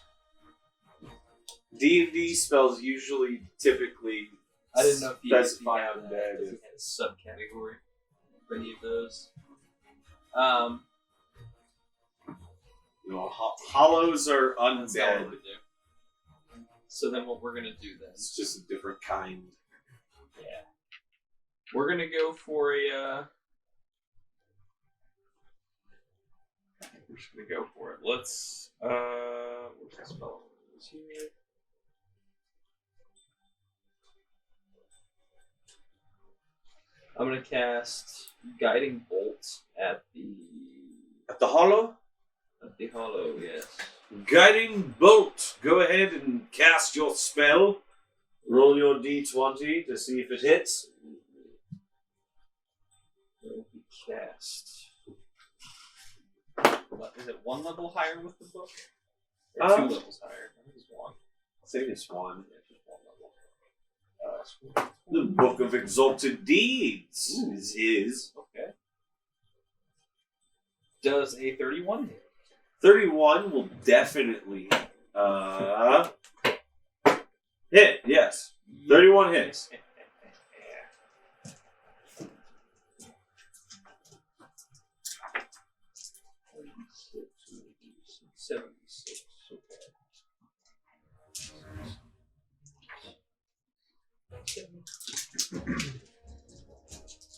D&D spells usually typically I didn't know if he specify had undead. a subcategory for any of those. Hollows are That's all undead. we do. So then what we're going to do then, It's just a different kind. we're going to go for a... we're just going to go for it. Let's... what's the spell? Is here? I'm going to cast Guiding Bolt at the Hollow? hollow, yes. Guiding Bolt. Go ahead and cast your spell. Roll your d20 to see if it hits. It will be cast. Is it 1 level higher with the book? Or 2 levels higher? I think it's 1. I think it's 1. Yeah, just 1 level. The Book of Exalted Deeds is his. Okay. Does a 31 hit? 31 will definitely hit, yes. 31 hits.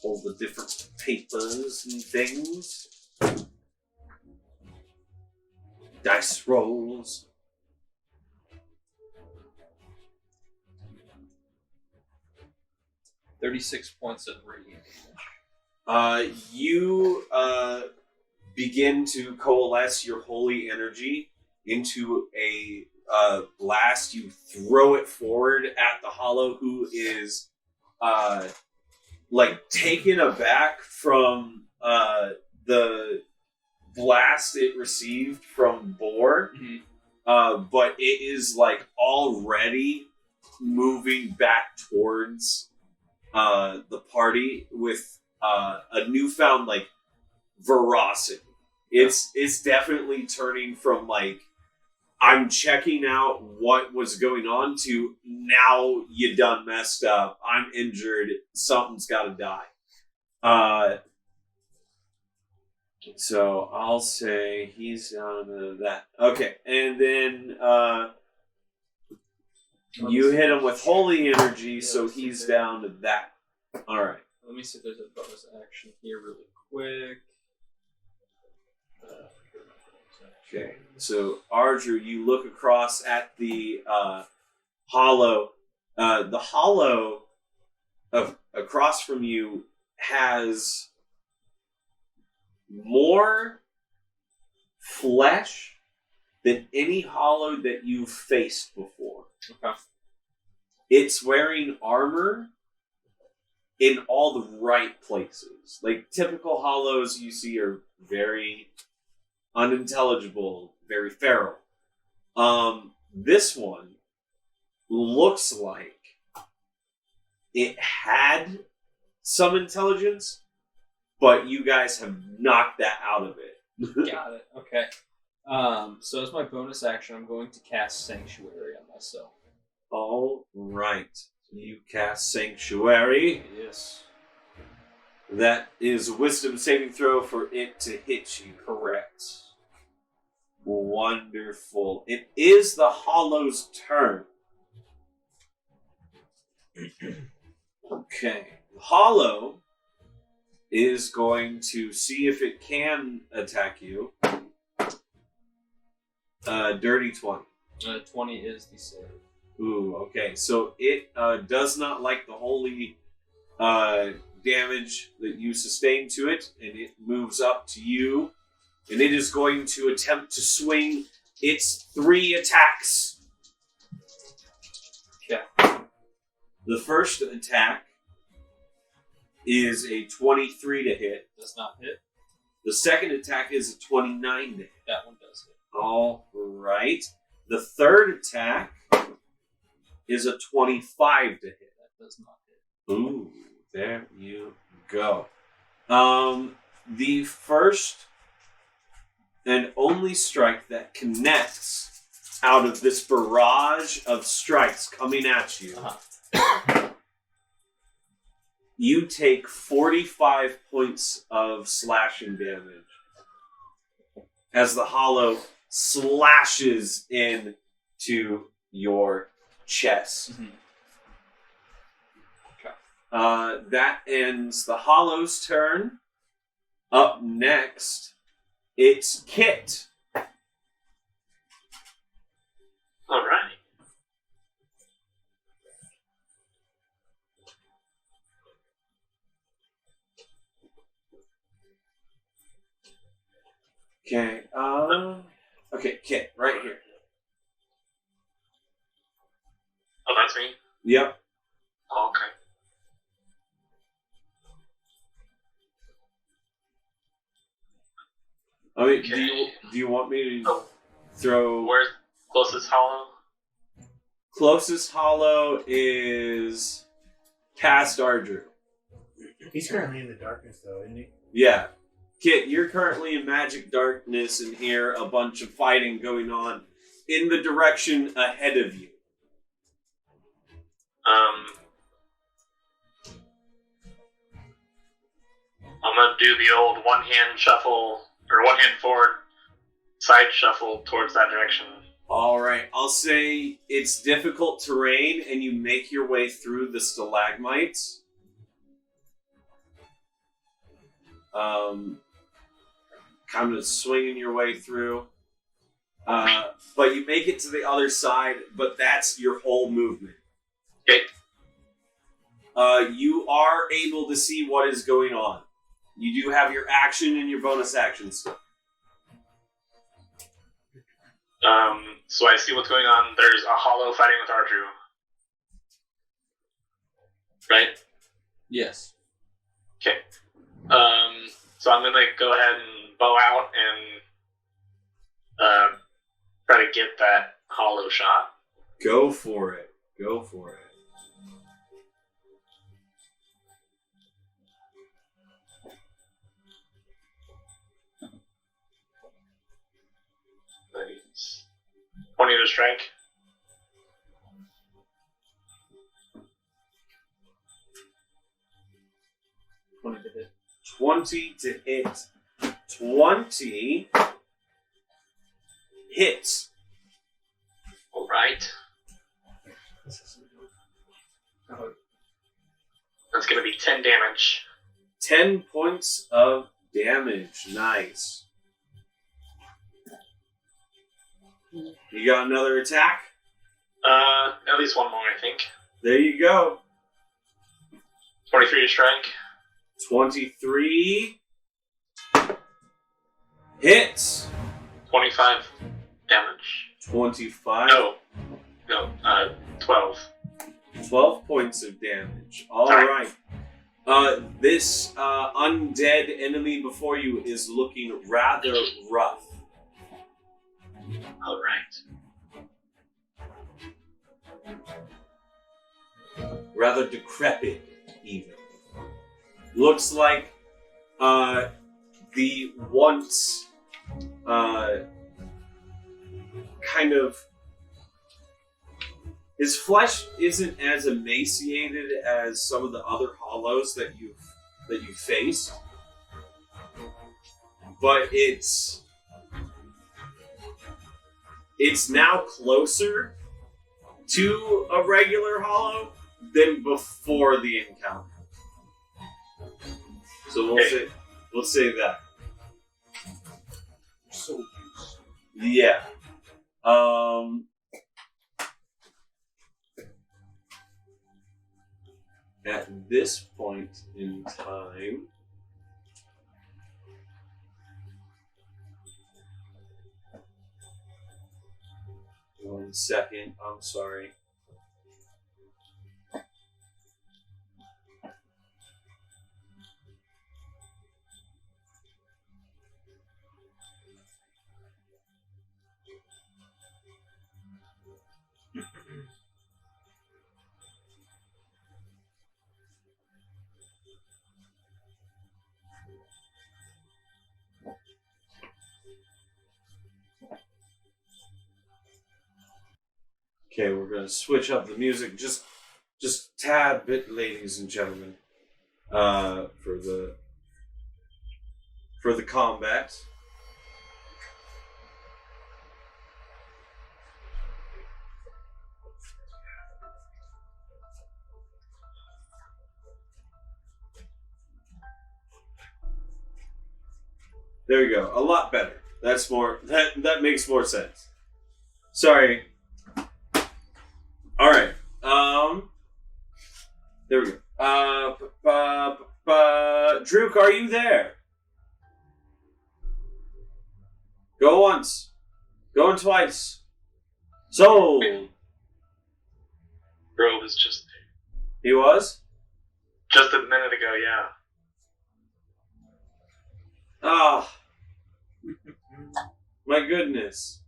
All the different papers and things. Dice rolls. $36 points of radiant. You begin to coalesce your holy energy into a blast. You throw it forward at the Hollow, who is taken aback from the blast it received from Boar. Mm-hmm. But it is already moving back towards the party with a newfound veracity. It's definitely turning from I'm checking out what was going on to now you done messed up. I'm injured. Something's got to die. So I'll say he's down to that. Okay, and then you hit him with holy energy, so he's down to that. All right. Let me see if there's a bonus action here really quick. Okay, so Ardrew, you look across at the hollow. The hollow of across from you has more flesh than any hollow that you've faced before. Okay. It's wearing armor in all the right places. Like typical hollows you see are very unintelligible, very feral. This one looks like it had some intelligence, but you guys have knocked that out of it. Got it. Okay. So as my bonus action, I'm going to cast Sanctuary on myself. All right. You cast Sanctuary. Yes. That is a wisdom saving throw for it to hit you. Correct. Wonderful. It is the Hollow's turn. Okay. The Hollow is going to see if it can attack you. Dirty 20. 20 is the save. Ooh, okay. So it does not like the holy damage that you sustain to it, and it moves up to you, and it is going to attempt to swing its 3 attacks. Okay. The first attack is a 23 to hit. Does not hit. The second attack is a 29 to hit. That one does hit. All right. The third attack is a 25 to hit. That does not hit. Ooh, there you go. The first and only strike that connects out of this barrage of strikes coming at you. You take 45 points of slashing damage as the hollow slashes into your chest. Mm-hmm. That ends the hollow's turn. Up next, it's Kit. All right. Okay. Okay, Kit, right here. Oh, that's me? Yep. Oh, okay. I mean, Okay. do you want me to Oh. throw? Where's closest hollow? Closest hollow is past Ardrew. He's currently in the darkness, though, isn't he? Yeah. Kit, you're currently in magic darkness and hear a bunch of fighting going on in the direction ahead of you. I'm gonna do the old one-hand shuffle, or one-hand forward, side shuffle towards that direction. All right, I'll say it's difficult terrain and you make your way through the stalagmites. Kind of swinging your way through. But you make it to the other side, but that's your whole movement. Okay. You are able to see what is going on. You do have your action and your bonus action stuff. So I see what's going on. There's a hollow fighting with Ardrew. Right? Yes. Okay. So I'm gonna go ahead and bow out and try to get that hollow shot. Go for it. Go for it. Nice. 20 to strike. To hit. 20 to hit. 20 hits. All right. That's going to be 10 damage. 10 points of damage. Nice. You got another attack? At least one more, I think. There you go. 23 to strike. 23 hits. 25 damage. 25. No, 12. 12 points of damage. All Sorry. right. This undead enemy before you is looking rather rough. All right. Rather decrepit, even. Looks like the once kind of his flesh isn't as emaciated as some of the other hollows that you've faced, but it's now closer to a regular hollow than before the encounter. So we'll say that. So Yeah. At this point in time, one second, I'm sorry. Okay, we're gonna switch up the music just tad bit, ladies and gentlemen, for the combat. There you go. A lot better. That's more. That makes more sense. Sorry. All right. There we go. Druk, are you there? Go once. Going twice. So. Bro was just He was? a minute ago, yeah. Ah. My goodness.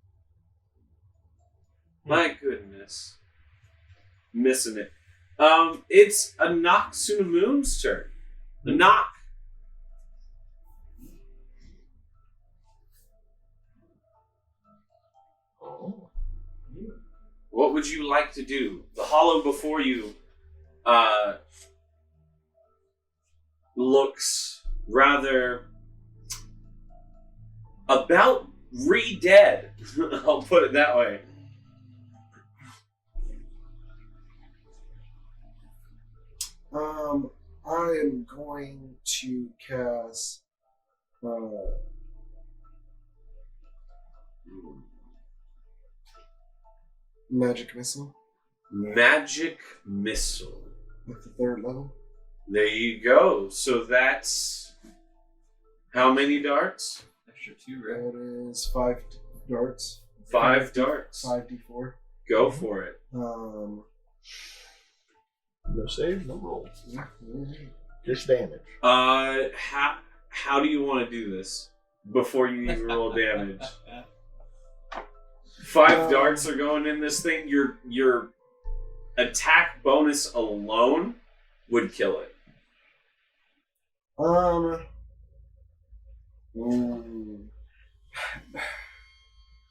My goodness. Missing it. It's a Knock Sunamoon's turn. A knock. What would you like to do? The hollow before you looks rather about re-dead. I'll put it that way. I am going to cast Magic Missile Magic Missile. at the 3rd level. There you go. So that's how many darts? Extra 2, right? That is 5 darts. 5 darts. 5d4. Go for it. No save, no roll. Yeah. Just damage. How do you want to do this before you even roll damage? 5 darts are going in this thing. Your attack bonus alone would kill it.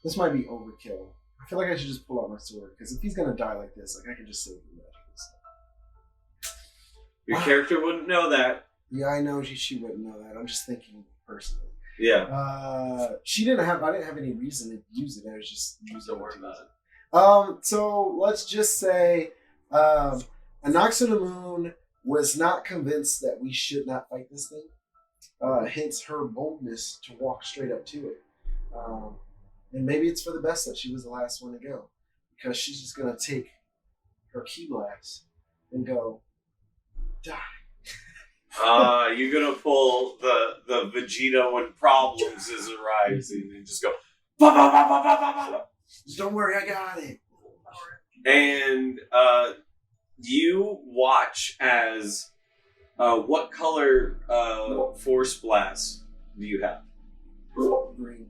This might be overkill. I feel like I should just pull out my sword, because if he's gonna die like this, like I could just save him. Your character wouldn't know that. Yeah, I know she wouldn't know that. I'm just thinking personally. Yeah. I didn't have any reason to use it. I was just using Don't worry it. about it. So let's just say a Nox on the Moon was not convinced that we should not fight this thing. Hence her boldness to walk straight up to it. And maybe it's for the best that she was the last one to go, because she's just going to take her key blast and go, die. You're gonna pull the Vegeta when problems is arising and just go, bah, bah, bah, bah, bah, bah, bah. Just don't worry, I got it. And you watch as what color force blast do you have? Green.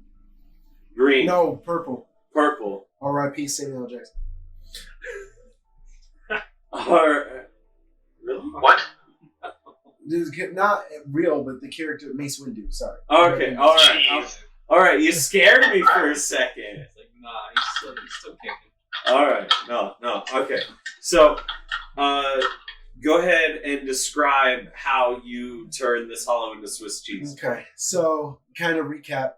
Green. No, purple. Purple. R.I.P. Samuel L. Jackson. Really? What? Not real, but the character Mace Windu. Sorry. Okay. All right. Jeez. All right. You scared me for a second. It's like, nah, he's still kicking. All right. No. Okay. So, go ahead and describe how you turn this hollow into Swiss cheese. Okay, so kind of recap.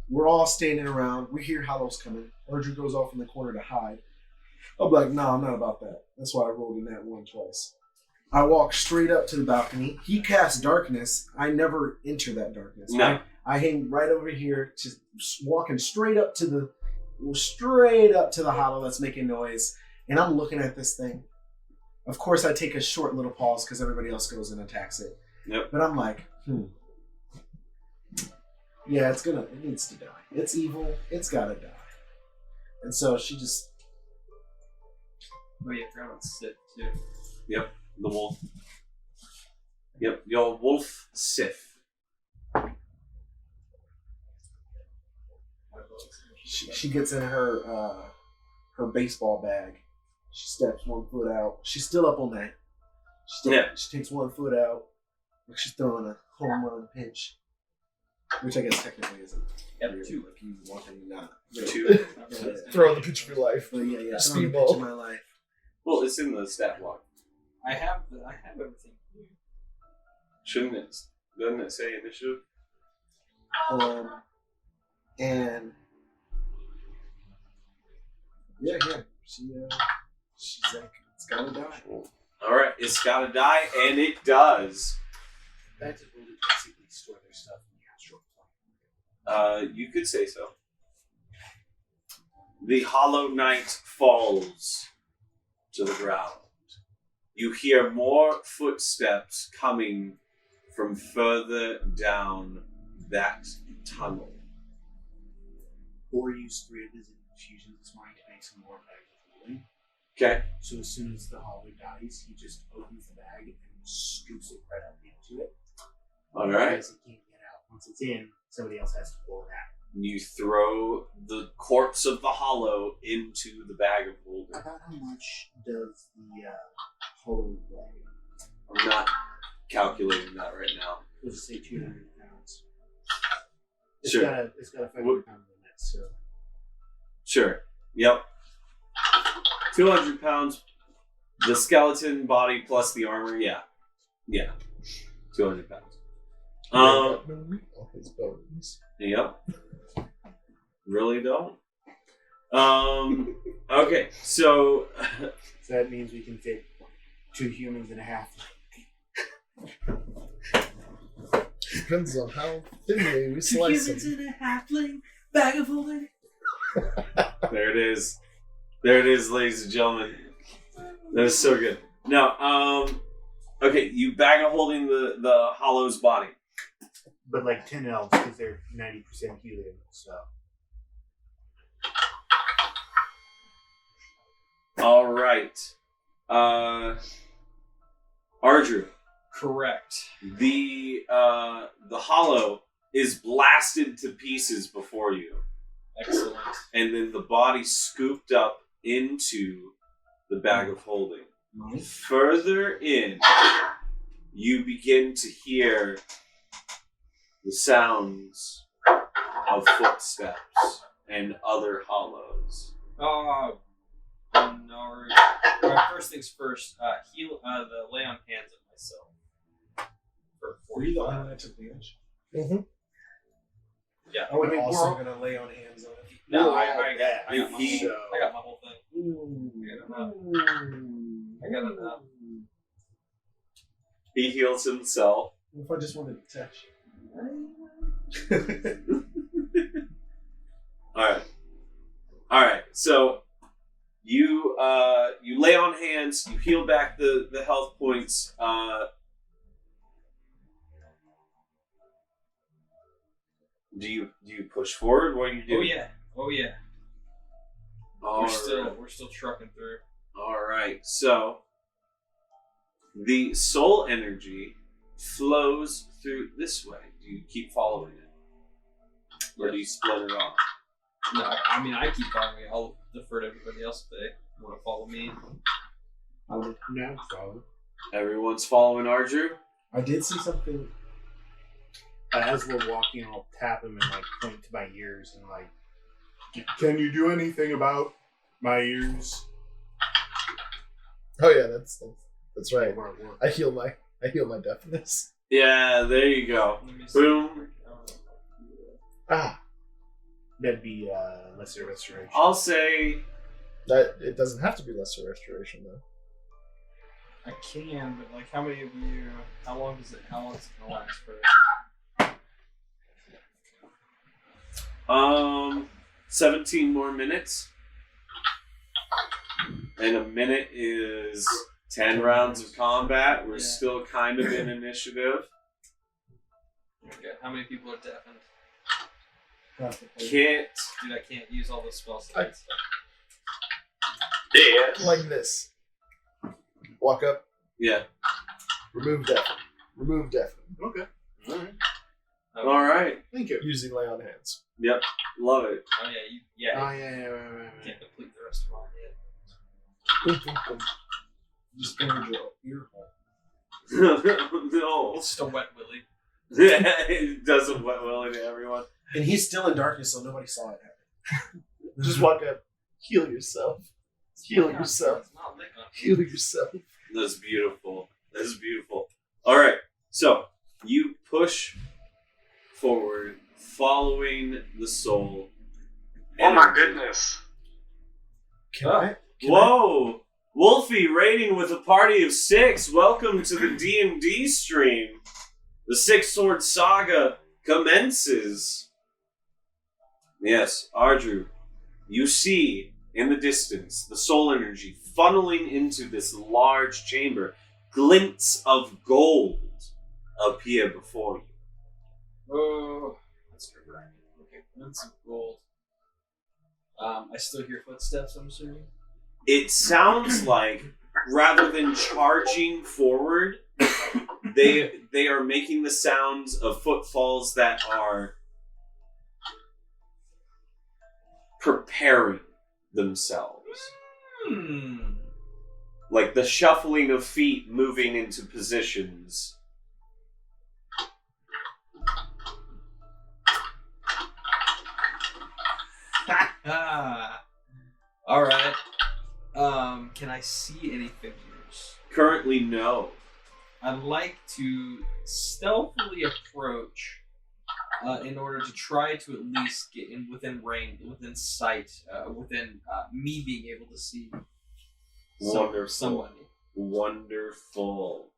We're all standing around. We hear hollows coming. Erdrew goes off in the corner to hide. I'm like, no, I'm not about that. That's why I rolled in that one twice. I walk straight up to the balcony. He casts darkness. I never enter that darkness. No. I hang right over here, just walking straight up to the hollow that's making noise, and I'm looking at this thing. Of course, I take a short little pause because everybody else goes and attacks it. Yep. But I'm like, yeah, it needs to die. It's evil. It's gotta die. And so she just. Oh yeah, I forgot about Sith too. Yep. The wolf. Yep. Your wolf Sith. She gets in her baseball bag. She steps 1 foot out. She's still up on that. She takes 1 foot out. Like she's throwing a home run pitch. Which I guess technically isn't. Yep, weird, 2. if you want to not. Two. Throwing the pitch of your life. But yeah. Speedball. Speedball. Pitch of my life. Well, it's in the stat block. I have everything. Shouldn't it? Doesn't it say initiative? And yeah. She's like, it's gotta die. All right, it's gotta die, and it does. That just really basically store their stuff in the astral plane. You could say so. The Hollow Knight falls to the ground. You hear more footsteps coming from further down that tunnel. Or use 3 of his infusions this morning to make some more bags of holding. Okay. So as soon as the hollow dies, he just opens the bag and scoops it right up into it. All right. Because it can't get out. Once it's in, somebody else has to pull it out. You throw the corpse of the Hollow into the bag of holding. About how much does the hollow weigh? I'm not calculating that right now. Let's say 200 pounds. Sure. It's got a 500 pound limit, so. Sure. Yep. 200 pounds. The skeleton body plus the armor. Yeah. 200 pounds. All his bones. Yep. Really don't. Okay. So So that means we can fit 2 humans and a half. Depends on how thinly we slice them. and a halfling bag of holding. there it is. There it is, ladies and gentlemen. That is so good. Now, okay, you bag of holding the Hollow's body. But like 10 elves, because they're 90% helium, so. All right. Ardrew. Correct. The Hollow is blasted to pieces before you. Excellent. And then the body scooped up into the bag of holding. Further in, you begin to hear the sounds of footsteps and other hollows. Oh, no. First things first, heal the lay on hands of myself. For Were you the 45. one that took damage? Mm-hmm. Yeah. I would I mean, also we're- gonna lay on hands on it. No, I You got my heat- whole, I got my whole thing. I got enough. He heals himself. What if I just wanted to touch? All right. So you lay on hands. You heal back the health points. Do you push forward? What do you do? Oh yeah. We're still trucking through. All right. So the soul energy flows through this way. Do you keep following it, or do you split it off? No, I mean I keep following it. I'll defer to everybody else if they want to follow me. Now follow. Everyone's following Ardrew. I did see something. As we're walking, I'll tap him and like point to my ears and like, can you do anything about my ears? Oh yeah, that's right. Where it works. I heal my deafness. Yeah, there you go. Let me see. Boom. Ah, That'd be lesser restoration. I'll say that it doesn't have to be lesser restoration though. I can, but like, how many of you? How long is it gonna last for? 17 more minutes. And a minute is 10 rounds of combat. We're still kind of in initiative. Okay, how many people are deafened? Kit. Dude, I can't use all the spell I- slots. Yeah. Like this. Walk up. Yeah. Remove deafen. Remove deafen. Okay. All right. Thank you. Using lay on hands. Yep. Love it. Oh yeah, Oh yeah. Right. Can't complete the rest of mine yet. Boom, boom, boom. Just damage your ear hole. No. It's just a wet willy. It doesn't wet willy to everyone. And he's still in darkness, so nobody saw it happen. Just walk up. Heal yourself. Heal Yeah, yourself. it's not lit up. Heal yourself. That's beautiful. That's beautiful. All right. So you push forward, following the soul. Oh my energy. goodness. Can I? Whoa! Wolfie raiding with a party of 6. Welcome to the D&D stream. The Six Sword Saga commences. Yes, Ardrew, you see in the distance the soul energy funneling into this large chamber. Glints of gold appear before you. Oh, that's nerve-wracking. Okay, that's gold. I still hear footsteps, I'm assuming. It sounds like rather than charging forward, they are making the sounds of footfalls that are preparing themselves. Like the shuffling of feet moving into positions. All right. Can I see any figures? Currently, no. I'd like to stealthily approach in order to try to at least get in within range, within sight, within me being able to see Wonderful. somebody. Wonderful.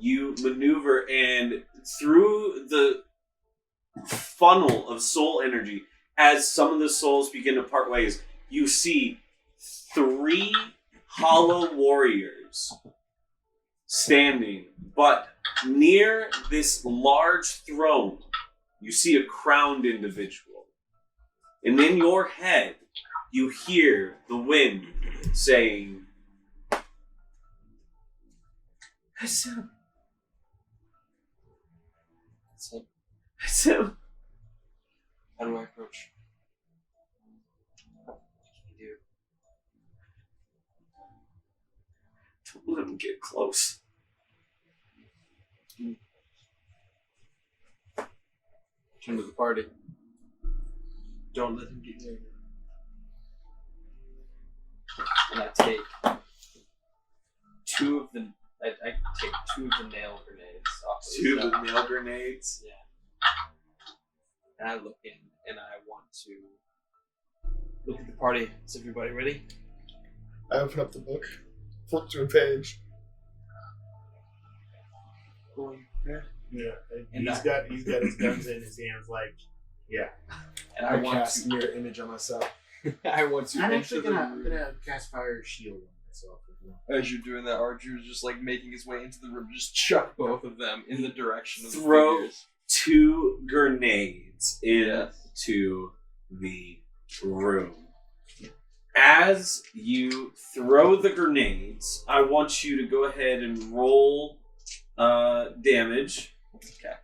You maneuver, and through the funnel of soul energy, as some of the souls begin to part ways, you see 3 hollow warriors standing, but near this large throne, you see a crowned individual. And in your head, you hear the wind saying, Hassan. Hassan. How do I approach? What can you do? Don't let him get close. Turn to the party. Don't let him get near you. And I take I take 2 of the nail grenades off of 2 his of the nail grenades. Yeah. And I look in and I want to look at the party. Is everybody ready? I open up the book, flip to a page. Yeah, And he's got his guns in his hands, like, yeah. And I I want cast to. mirror image on myself. I want to. I'm enter actually the gonna room. cast fire shield on myself as well. As you're doing that, Archer is just like making his way into the room, just chuck both of them in the direction of the Throw figures. 2 grenades Yes. into the room. As you throw the grenades, I want you to go ahead and roll damage. Okay.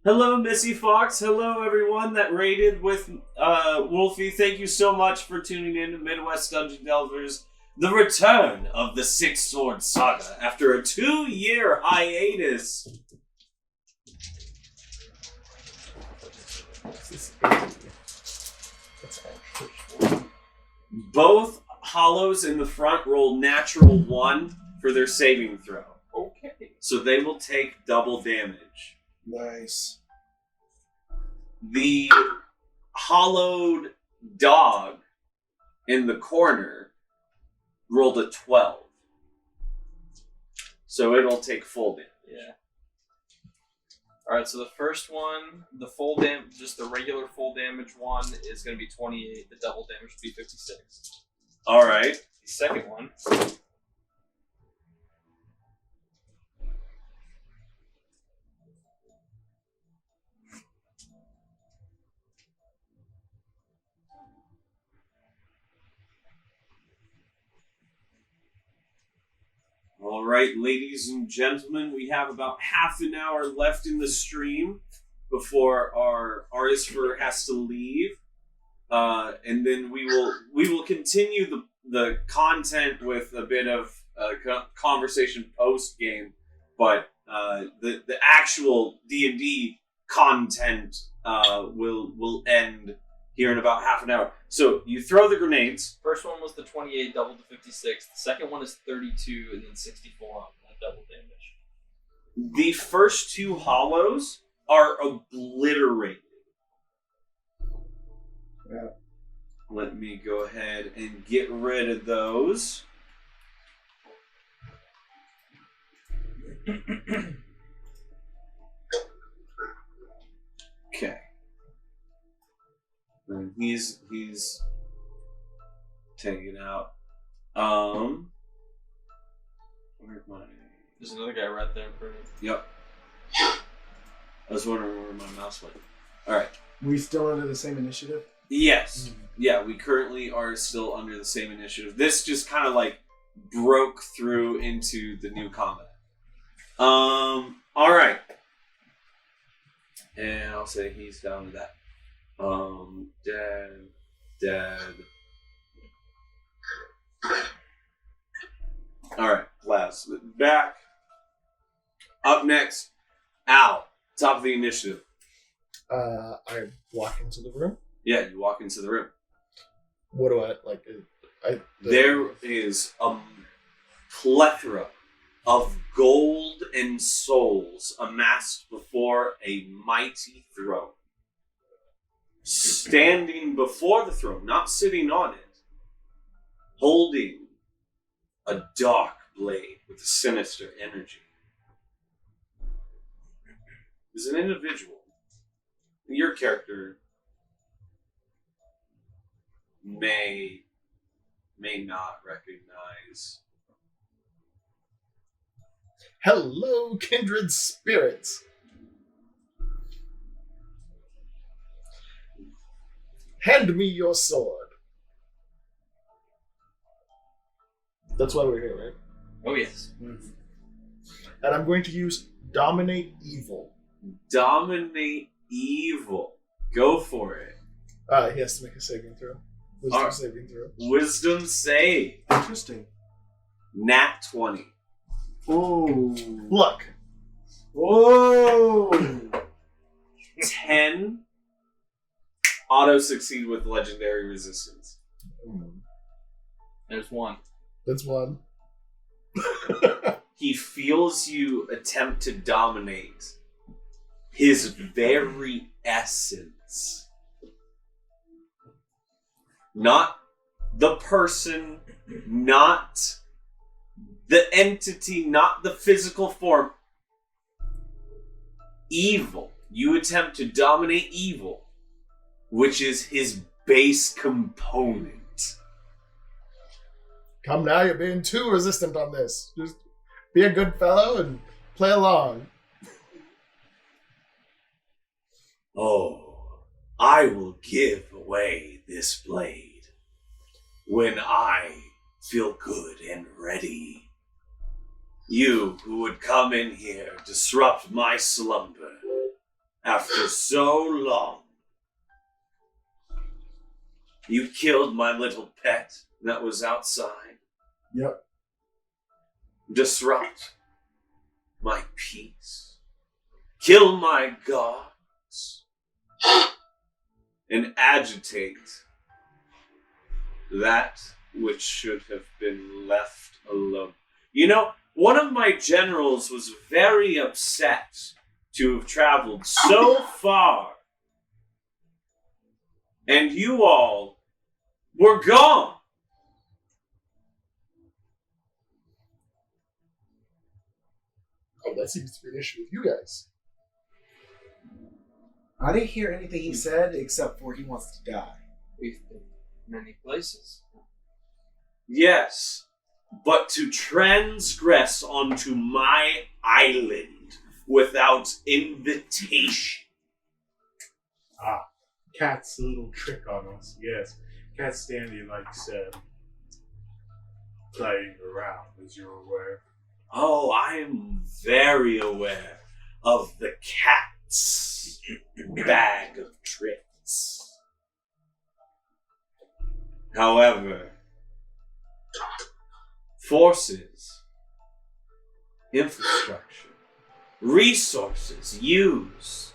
Hello, Missy Fox. Hello, everyone that raided with Wolfie. Thank you so much for tuning in to Midwest Dungeon Delvers, the return of the Six Sword Saga after a 2-year hiatus. Both hollows in the front roll natural 1 for their saving throw. Okay. So they will take double damage. Nice. The hollowed dog in the corner rolled a 12. So it'll take full damage. Yeah. Alright, so the first one, the full damage, just the regular full damage one, is going to be 28. The double damage will be 56. Alright. The second one. Alright, ladies and gentlemen, we have about half an hour left in the stream before our Arisfer has to leave. And then we will continue the content with a bit of conversation post game, but the actual D&D content will end here in about half an hour. So you throw the grenades. First one was the 28, double to 56. The second one is 32, and then 64 on that double damage. The first 2 hollows are obliterated. Yeah. Let me go ahead and get rid of those. Okay. And he's taking out. Where's my? There's another guy right there in front of you. Yep. I was wondering where my mouse went. All right. We still under the same initiative? Yes. Yeah, we currently are still under the same initiative. This just kind of like broke through into the new combat. All right. And I'll say he's down to that. Dead. All right, last back. Up next, Al, top of the initiative. I walk into the room. Yeah, you walk into the room. What do I like? There is a plethora of gold and souls amassed before a mighty throne. Standing before the throne, not sitting on it, holding a dark blade with a sinister energy, is an individual your character may not recognize. Hello, kindred spirits. Hand me your sword. That's why we're here, right? Oh, yes. And I'm going to use Dominate Evil. Dominate evil. Go for it. He has to make a saving throw. Wisdom Alright. saving throw. Wisdom save. Interesting. Nat 20. Ooh. Luck. Whoa! 10. Auto succeed with legendary resistance. There's one. That's one. He feels you attempt to dominate his very essence. Not the person not the entity, not the physical form. Evil. You attempt to dominate evil, which is his base component. Come now, you're being too resistant on this. Just be a good fellow and play along. Oh, I will give away this blade when I feel good and ready. You who would come in here, disrupt my slumber after so long. You killed my little pet that was outside. Yep. Disrupt my peace. Kill my gods. And agitate that which should have been left alone. You know, one of my generals was very upset to have traveled so far, and you all were gone. Oh, that seems to be an issue with you guys. I didn't hear anything he said except for he wants to die. We've been many places. Yes, but to transgress onto my island without invitation. Cat's little trick on us, yes. Cat Stanley likes playing around, as you're aware. Oh, I'm very aware of the cat's bag of tricks. However, forces, infrastructure, resources used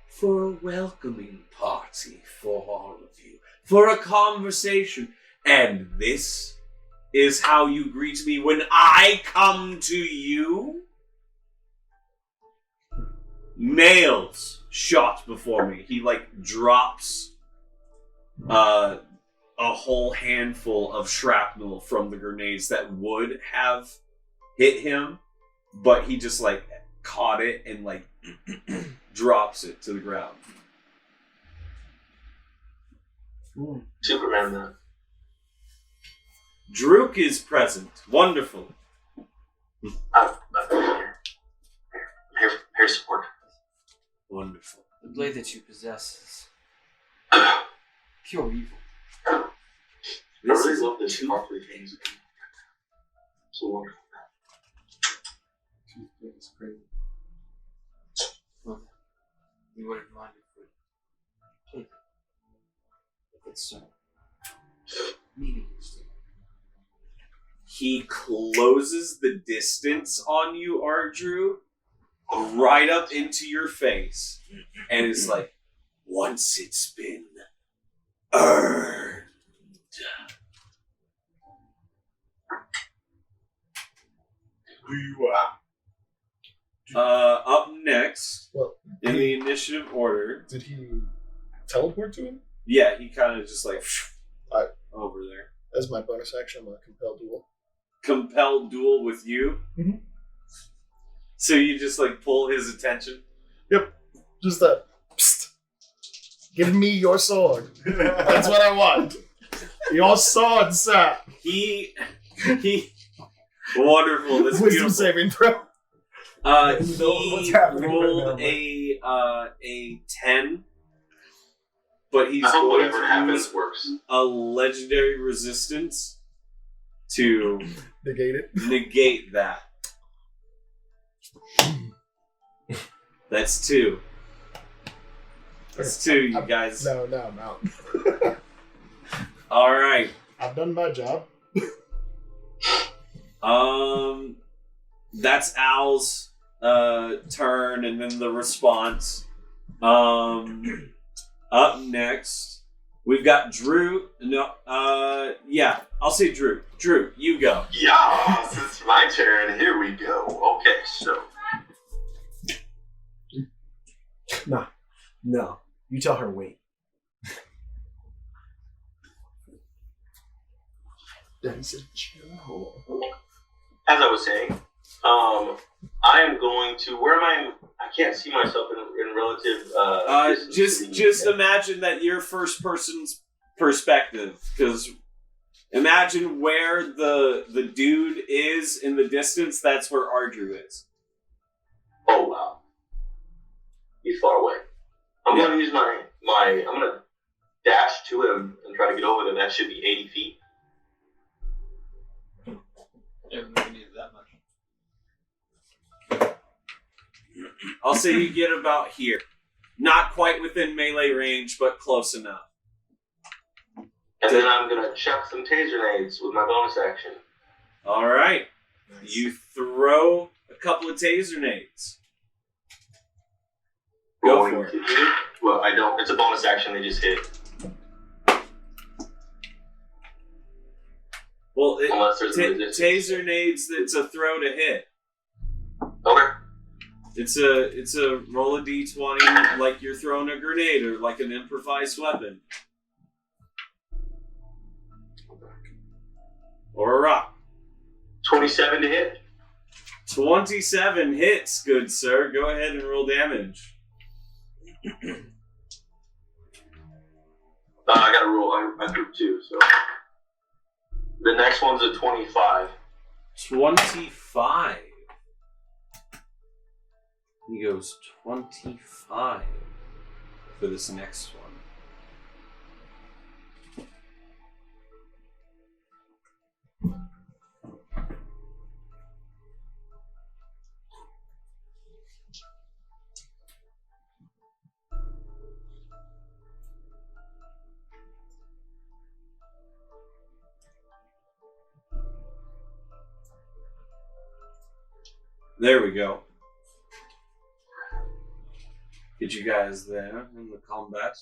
for a welcoming party for all of you, for a conversation, and this is how you greet me when I come to you? Nails shot before me. He drops a whole handful of shrapnel from the grenades that would have hit him, but he just caught it and drops it to the ground. Superman, though. Drook is present. Wonderful. I'm here to support. Wonderful. The blade that you possess is pure evil. I really love this sparkly things. So wonderful. It's crazy. Well, you wouldn't mind if we take it. If it's so meaningless. He closes the distance on you, Ardrew, right up into your face, and is like, once it's been earned. Do you, Up next, Well, in the initiative order, did he teleport to him? yeah, he kind of just Alright. over there. As my bonus action, I'm going to compel duel. Compelled duel with you? Mhm. So you just pull his attention? Yep. Just that. Psst. Give me your sword. That's what I want. Your sword, sir. He wonderful. That's Wisdom beautiful. saving throw. What's He happening rolled right now, a 10, but he's I hope going whatever to happens use works. a legendary resistance to Negate it. negate that. That's 2. That's 2, you guys. No. All right. I've done my job. That's Al's turn, and then the response. Up next, we've got Drew. No, yeah, I'll say Drew. Drew, you go. Yes, it's my turn. Here we go. Okay, so No. You tell her wait. Daddy said chill. As I was saying, I am going to. Where am I? I can't see myself in relative. distance. Just imagine that you're first person's perspective, because imagine where the dude is in the distance. That's where Ardrew is. Oh wow, he's far away. I'm going to use my. I'm going to dash to him and try to get over there. That should be 80 feet. Yeah, we don't need that much. I'll say you get about here. Not quite within melee range, but close enough. And then I'm going to chuck some taser nades with my bonus action. All right. Nice. You throw a couple of taser nades. Go for it. Hit. Well, I don't. It's a bonus action. They just hit. Well, Unless there's a resistance. taser nades. It's a throw to hit. Okay. It's a roll a d20 like you're throwing a grenade or like an improvised weapon. Or a rock. 27 to hit. 27 hits, good sir. Go ahead and roll damage. I got to roll. I threw 2, so. The next one's a 25. 25. He goes 25 for this next one. There we go. Get you guys there in the combat.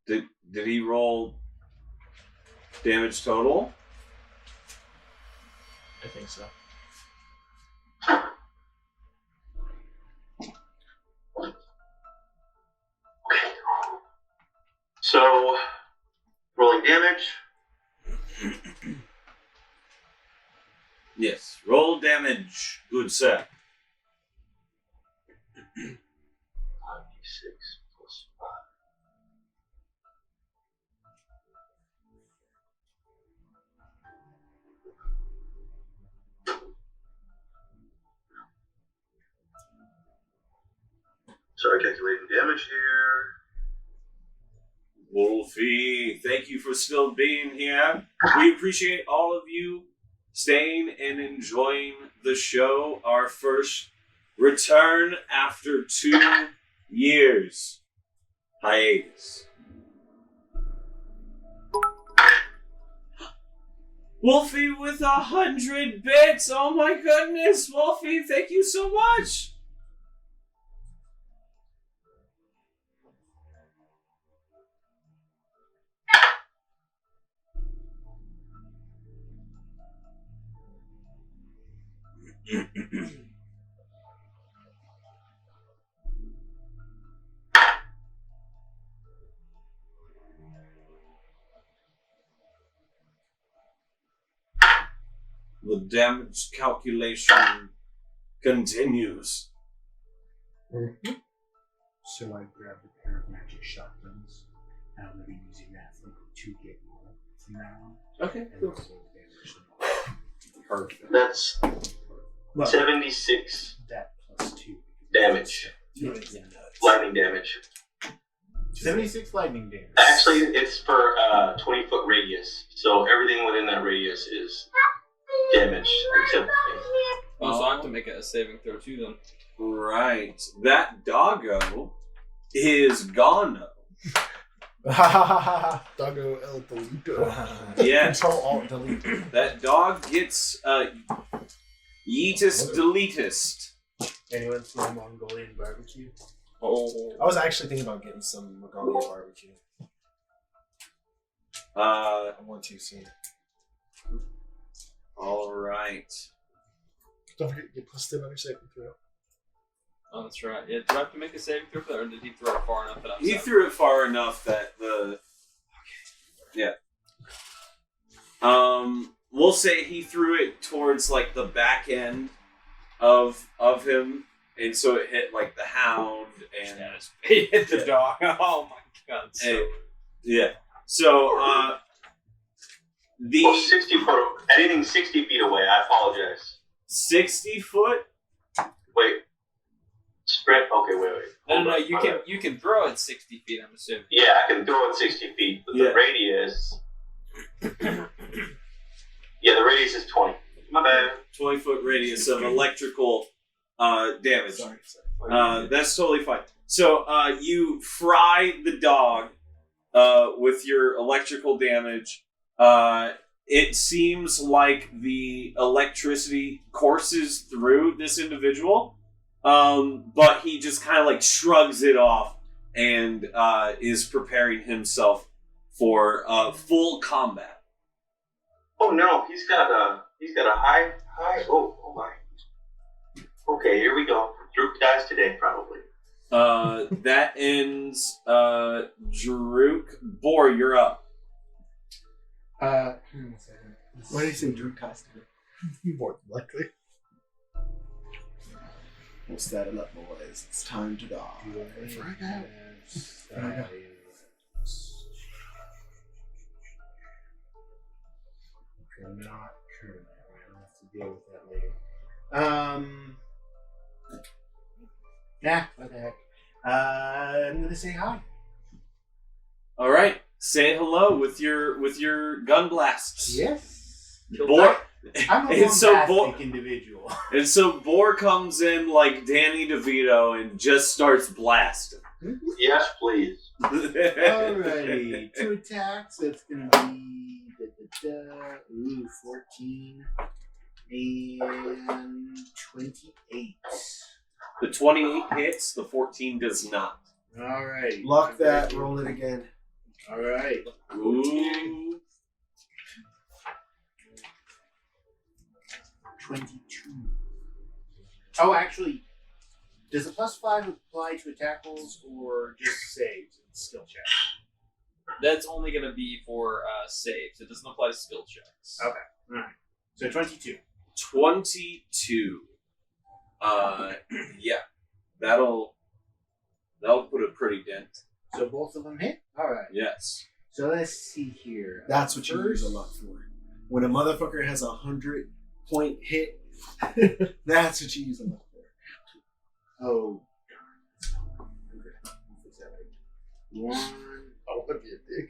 Did he roll damage total? I think so. Okay. So, rolling damage. Yes. Roll damage, good sir. 5d6 plus 5. Sorry, calculating damage here. Wolfie, thank you for still being here. We appreciate all of you staying and enjoying the show. Our first return after 2 years. Hiatus. Wolfie with 100 bits. Oh my goodness, Wolfie, thank you so much. The damage calculation continues. So I grabbed a pair of magic shotguns, and I'm going to be using that to get more from now on. Okay, And cool. also damage. Perfect. That's Well, 76 that plus 2. damage. Lightning damage. 76 lightning damage. Actually, it's for 20-foot radius. So everything within that radius is damaged except Oh, so I have to make it a saving throw too then. Right. That doggo is Gano. Doggo El Delito. Yes. Control Alt Delete. That dog gets yeetus deletist. Anyone smell Mongolian barbecue? Oh. I was actually thinking about getting some Mongolian barbecue. I want to soon. All right. Don't forget to get plus 10 on your saving throw. Oh, that's right. Yeah, do I have to make a saving throw for that, or did he throw it far enough that I'm He set? threw it far enough that the... Yeah. We'll say he threw it towards like the back end of him, and so it hit like the hound and It hit the dog. Oh my god. yeah. So the 60 foot. Anything 60 feet away. I apologize. 60 foot. Wait. Spread. Okay. Wait. No. You can throw it 60 feet. I'm assuming. Yeah, I can throw it 60 feet, but the radius. Yeah, the radius is 20. My bad. 20-foot radius of electrical damage. Sorry. That's totally fine. So you fry the dog with your electrical damage. It seems like the electricity courses through this individual, but he just kind of like shrugs it off and is preparing himself for full combat. Oh no, he's got a high. Oh my. Okay, here we go. Droop dies today, probably. That ends Drook. Bor, you're up. Hang on a second. Why do you say Drew costume? More than likely. We'll set it up, boys. It's time to die. Not current. I'll have to deal with that later. Yeah, what the heck. I'm gonna say hi. All right, say hello with your gun blasts. Yes. Bor, I'm a And so bombastic individual. and so Bor comes in like Danny DeVito and just starts blasting. Yes, please. Alrighty, 2 attacks. That's gonna be 14 and 28. The 28 hits. The 14 does not. Alright. Luck that. Roll it again. Alright. Ooh. 22. Oh, actually, does a +5 apply to attack rolls or just saves and skill checks? That's only going to be for saves. It doesn't apply to skill checks. Okay. Alright. So 22. 22. Yeah. That'll put a pretty dent. So both of them hit? Alright. Yes. So let's see here. That's what you use a First- luck for. When a motherfucker has a 100-point hit, that's what you use a luck for. Oh. One, I want to be a dick.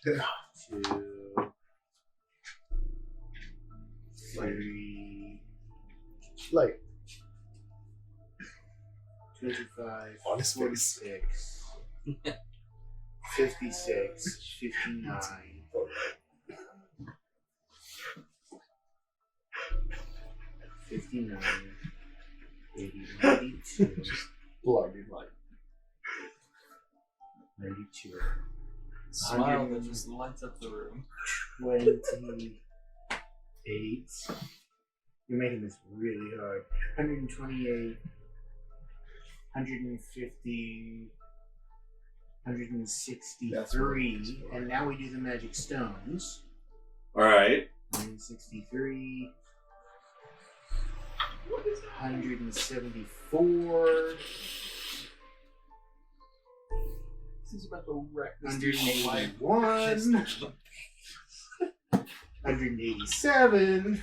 2, 3, Like, 25, Honest face. 46, 56, 59, 59, 80, 92, blinding light. 92, Smile that just lights up the room. 28. You're making this really hard. 128, 150, 163, and now we do the magic stones. All right. 163, 174, This is about to wreck this 181, 187,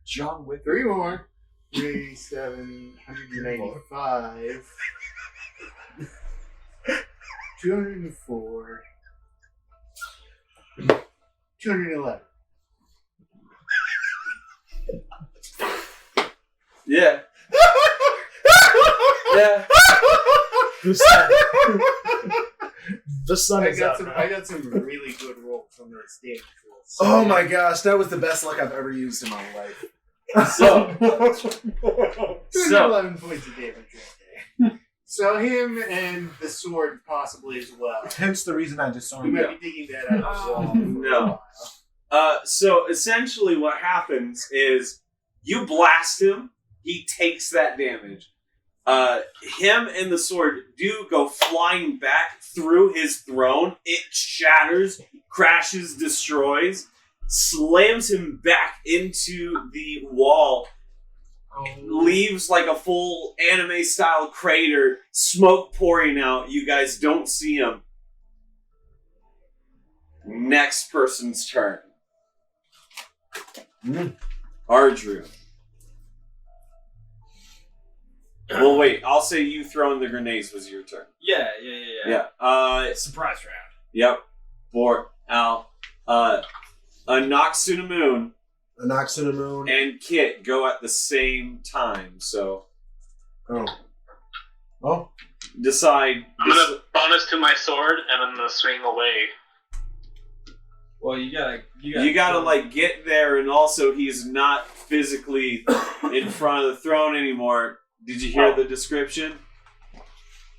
John Wick. 3 more, 87, 195, 204, 211. Yeah. Yeah. The sun. The sun is out now. I got some really good rolls on those damage rolls. Oh my gosh, that was the best luck I've ever used in my life. So 211 points of damage right there. So him and the sword possibly as well. Hence the reason I disarmed You him. might be digging that out of the wall. No. So essentially what happens is you blast him, he takes that damage. Him and the sword do go flying back through his throne. It shatters, crashes, destroys, slams him back into the wall, leaves like a full anime-style crater, smoke pouring out. You guys don't see him. Next person's turn. Ardrew. Well, wait. I'll say you throwing the grenades was your turn. Yeah. Surprise round. Yep. Bor, Al, Anoxunamoon Anoxunamoon. and Kit go at the same time. So decide. I'm gonna bonus to my sword, and I'm gonna swing away. Well, you gotta like get there, and also he's not physically in front of the throne anymore. Did you hear the description?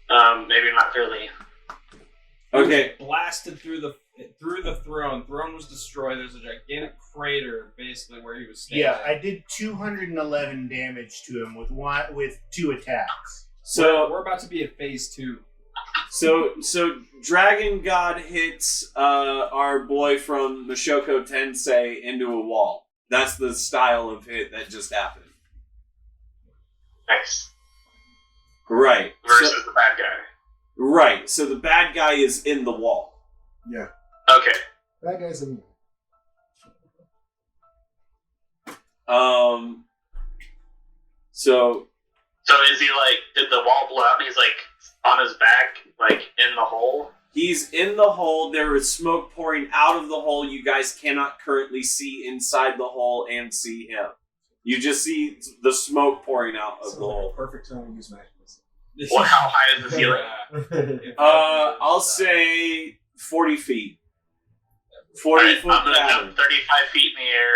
Maybe not clearly. Okay. Blasted through the throne. Throne was destroyed. There's a gigantic crater, basically where he was standing. Yeah, I did 211 damage to him with 2 attacks. So we're about to be at phase 2. So Dragon God hits our boy from Mashoko Tensei into a wall. That's the style of hit that just happened. Nice. Right. Versus the bad guy. Right. So the bad guy is in the wall. Yeah. Okay. That guy's in. So is he like? Did the wall blow out? And he's like on his back, like in the hole. he's in the hole. There is smoke pouring out of the hole. You guys cannot currently see inside the hole and see him. You just see the smoke pouring out of the hole. Perfect time to use magic missile. Well, how high is the ceiling? I'll say 40 feet. 40 Alright, foot I'm gonna pattern. jump 35 feet in the air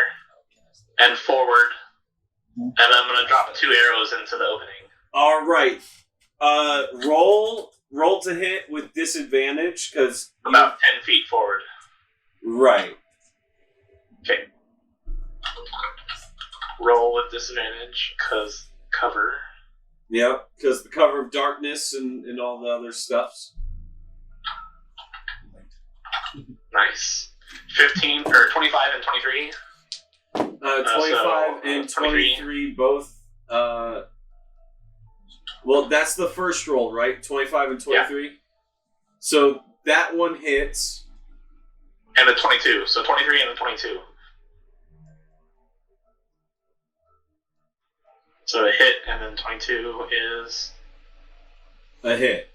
and forward, and I'm gonna drop 2 arrows into the opening. All right. Roll to hit with disadvantage because About 10 feet forward. right. Okay. Roll with disadvantage, because cover. Yep, because the cover of darkness and all the other stuffs. Nice. 15 or 25 and 23. 25 and 23 both. Well, that's the first roll, right? 25 and 23. Yeah. So that one hits. And the 22. So 23 and the 22. So a hit, and then 22 is a hit.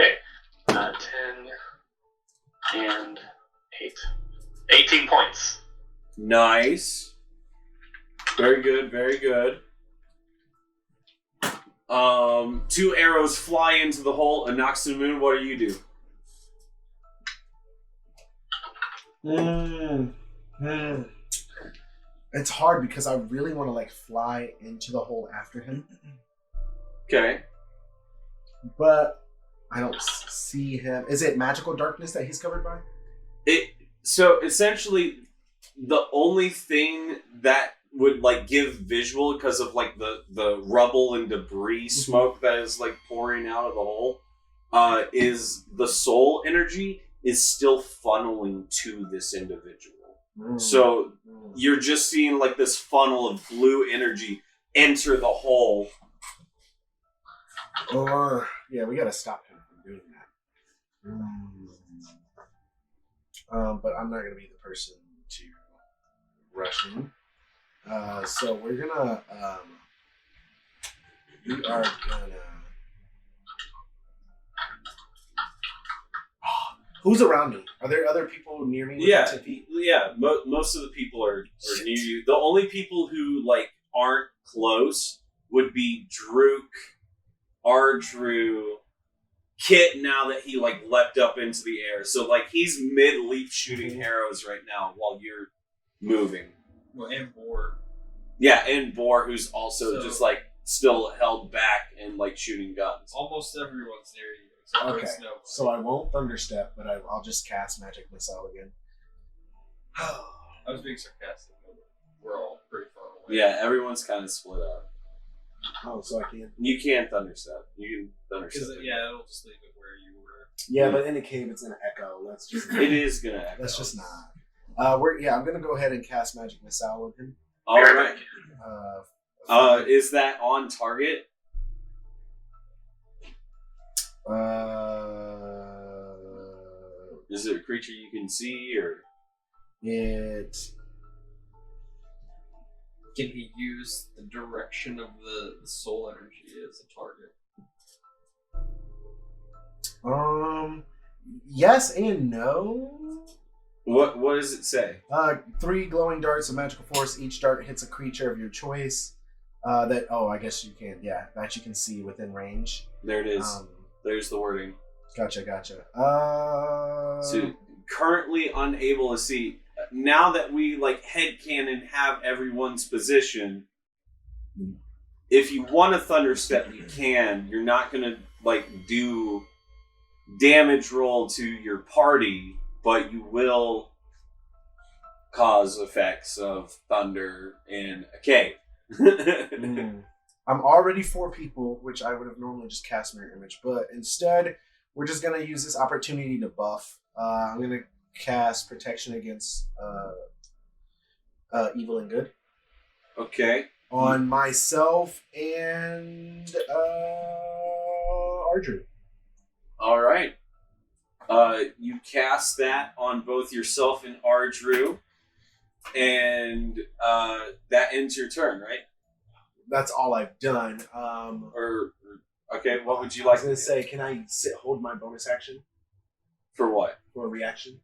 Okay. 10 and 8. 18 points. Nice. Very good, very good. 2 arrows fly into the hole. Anoxunamoon, what do you do? It's hard because I really want to fly into the hole after him. Okay. But I don't see him. Is it magical darkness that he's covered by? So essentially, the only thing that would give visual because of the rubble and debris smoke that is pouring out of the hole is the soul energy is still funneling to this individual. So you're just seeing this funnel of blue energy enter the hole. Or we gotta stop him from doing that. But I'm not gonna be the person to rush him. So we're gonna we are gonna. Who's around me? Are there other people near me? Yeah. Most of the people are near you. The only people who aren't close would be Drook, Ardrew, Kit. Now that he leapt up into the air, so he's mid leap shooting arrows right now while you're moving. Well, and Boar. Yeah, and Boar, who's also just still held back and shooting guns. Almost everyone's near you. Okay, so I won't thunderstep, but I'll just cast magic missile again. I was being sarcastic. We're all pretty far away. Yeah, everyone's kind of split up. Oh, so I can. You can't thunderstep. You can thunderstep. It'll just leave it where you were. Yeah, but in a cave, it's gonna echo. Let's just. It is gonna echo. Let's just not. I'm gonna go ahead and cast Magic Missile with him. All right. Is that on target? Is it a creature you can see, or it? Can he use the direction of the soul energy as a target? Yes and no. what does it say? 3 glowing darts of magical force. Each dart hits a creature of your choice. I guess you can. Yeah, that you can see within range. There it is. There's the wording. Gotcha. So currently unable to see. Now that we headcanon have everyone's position, if you want a thunder step, you can. You're not gonna do damage roll to your party, but you will cause effects of thunder in a cave. I'm already 4 people, which I would have normally just cast Mirror Image, but instead we're just gonna use this opportunity to buff. I'm gonna cast Protection against Evil and Good. Okay. On myself and Ardru. All right. You cast that on both yourself and Ardru, and that ends your turn, right? That's all I've done. Okay, what would you I like was going to say, can I hold my bonus action for what? for a reaction?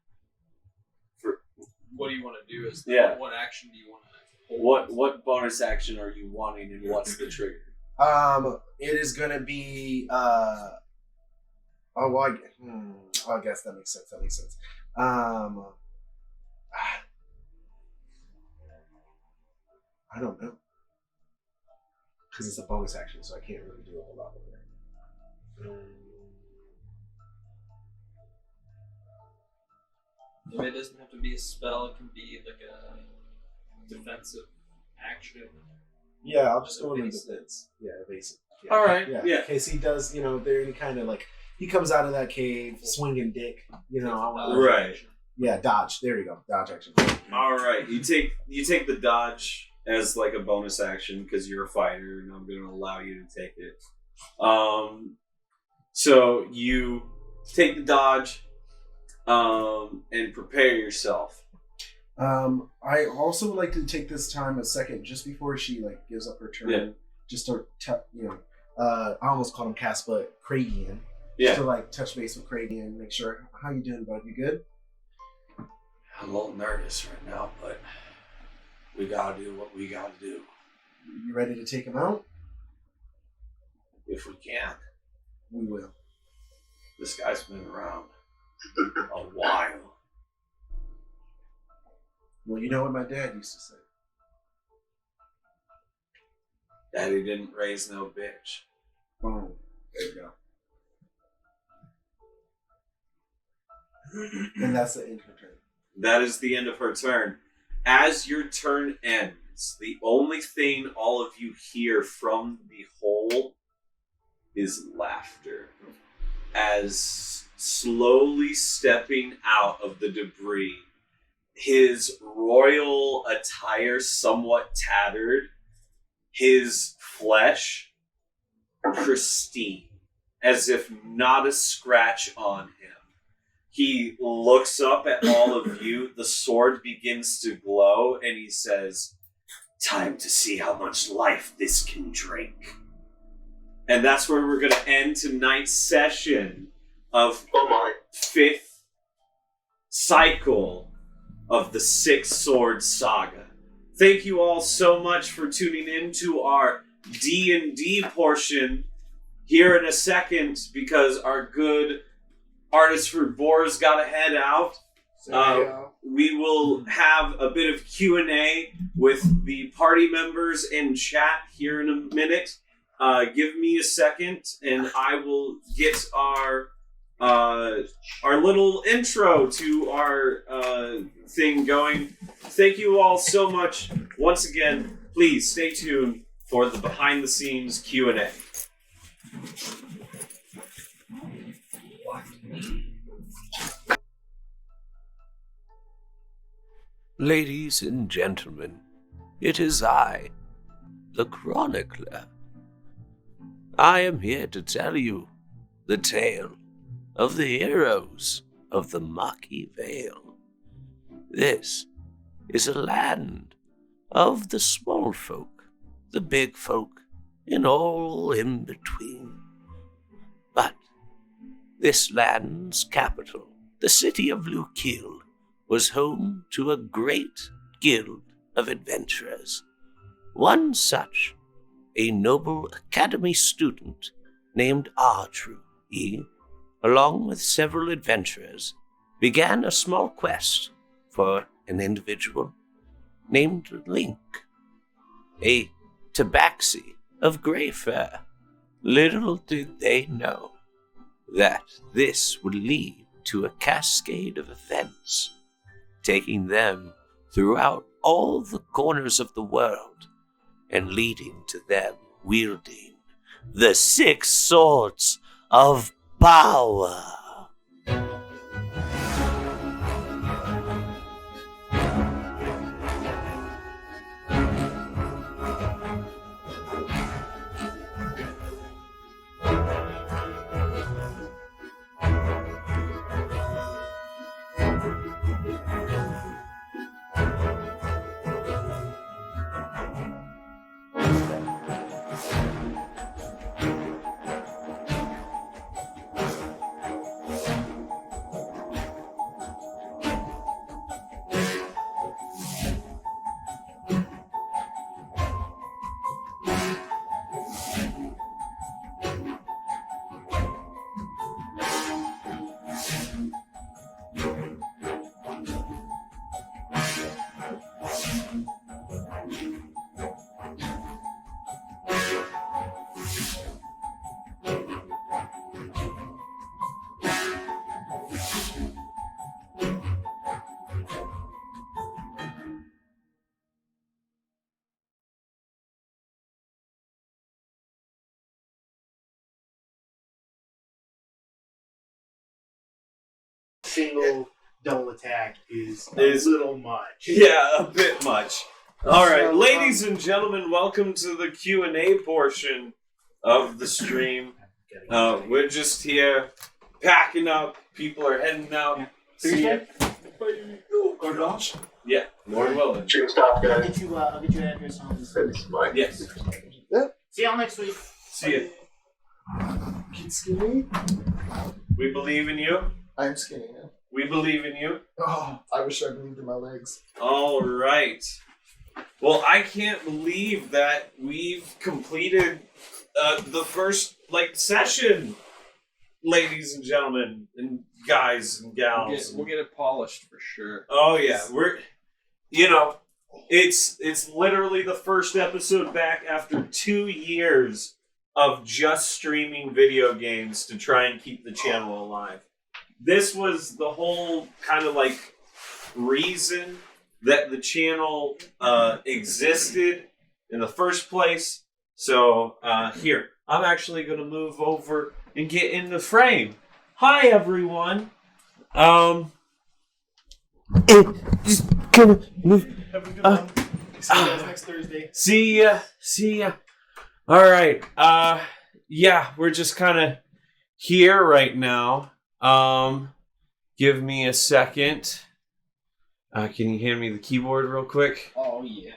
What do you want to do? What action do you want to hold? What bonus action are you wanting, and what's the trigger? It is going to be. I guess that makes sense. I don't know. Because it's a bonus action, so I can't really do a whole lot with it. It doesn't have to be a spell. It can be like a defensive action. Yeah, I'll just go into defense. Yeah, evasive. Yeah. All right. Yeah. Yeah. In case he does, there any kind of he comes out of that cave swinging dick. I want to. Right. Yeah, dodge. There you go. Dodge action. All right. You take the dodge as a bonus action because you're a fighter, and I'm going to allow you to take it. So you take the dodge, and prepare yourself. I also would like to take this time a second just before she gives up her turn, just to I almost called him Cass, but Craigian. Yeah. Just to touch base with Craigian, make sure how you doing, bud? You good? I'm a little nervous right now, but we gotta do what we gotta do. You ready to take him out? If we can. We will. This guy's been around a while. Well, you know what my dad used to say. Daddy didn't raise no bitch. Boom. There you go. And that's the end of her turn. That is the end of her turn. As your turn ends, the only thing all of you hear from the hole is laughter. As slowly stepping out of the debris, his royal attire somewhat tattered, his flesh pristine, as if not a scratch on him. He looks up at all of you, the sword begins to glow, and he says, "Time to see how much life this can drink." And that's where we're going to end tonight's session of 5th cycle of the Six Sword Saga. Thank you all so much for tuning in to our D&D portion here in a second, because our good artist for Boar's got to head out. We will have a bit of Q&A with the party members in chat here in a minute. Give me a second, and I will get our little intro to our thing going. Thank you all so much. Once again, please stay tuned for the behind-the-scenes Q&A. Ladies and gentlemen, it is I, the Chronicler. I am here to tell you the tale of the heroes of the Maki Vale. This is a land of the small folk, the big folk, and all in between. But this land's capital, the city of Lukil, was home to a great guild of adventurers. One such, a noble academy student named Artru, he, along with several adventurers, began a small quest for an individual named Link, a tabaxi of gray fur. Little did they know that this would lead to a cascade of events, taking them throughout all the corners of the world and leading to them wielding the 6 swords of power. Single double attack is a little much. Yeah, a bit much. All right, ladies and gentlemen, welcome to the Q&A portion of the stream. We're just here packing up. People are heading out. See ya. Yeah, Lord willing. Stop, I'll guys. get you an address on this. Yes. See y'all next week. See ya. Kid skinny? We believe in you. I am skinny now. We believe in you. Oh, I wish I believed in my legs. All right. Well, I can't believe that we've completed the first session, ladies and gentlemen, and guys and gals. We'll get it polished for sure. Oh yeah, it's literally the first episode back after 2 years of just streaming video games to try and keep the channel alive. This was the whole kind of reason that the channel existed in the first place. So here, I'm actually going to move over and get in the frame. Hi everyone. Just come move. Have a good one. See you guys next Thursday. See ya. All right. Yeah, we're just kind of here right now. Give me a second. Can you hand me the keyboard real quick? Oh yeah.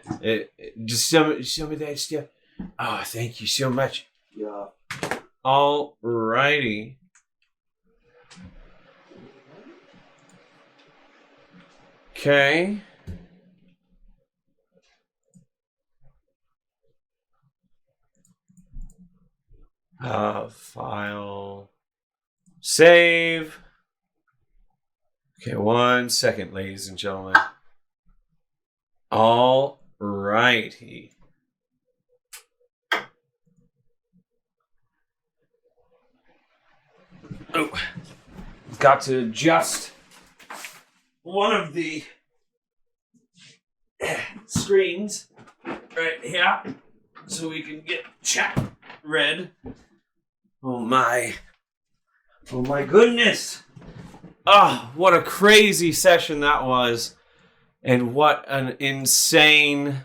Just show me that stuff. Oh, thank you so much. Yeah. All righty. Okay. File. Save. Okay, 1 second, ladies and gentlemen. All righty. Oh, got to adjust one of the screens right here so we can get chat read. Oh my goodness. Oh, what a crazy session that was. And what an insane,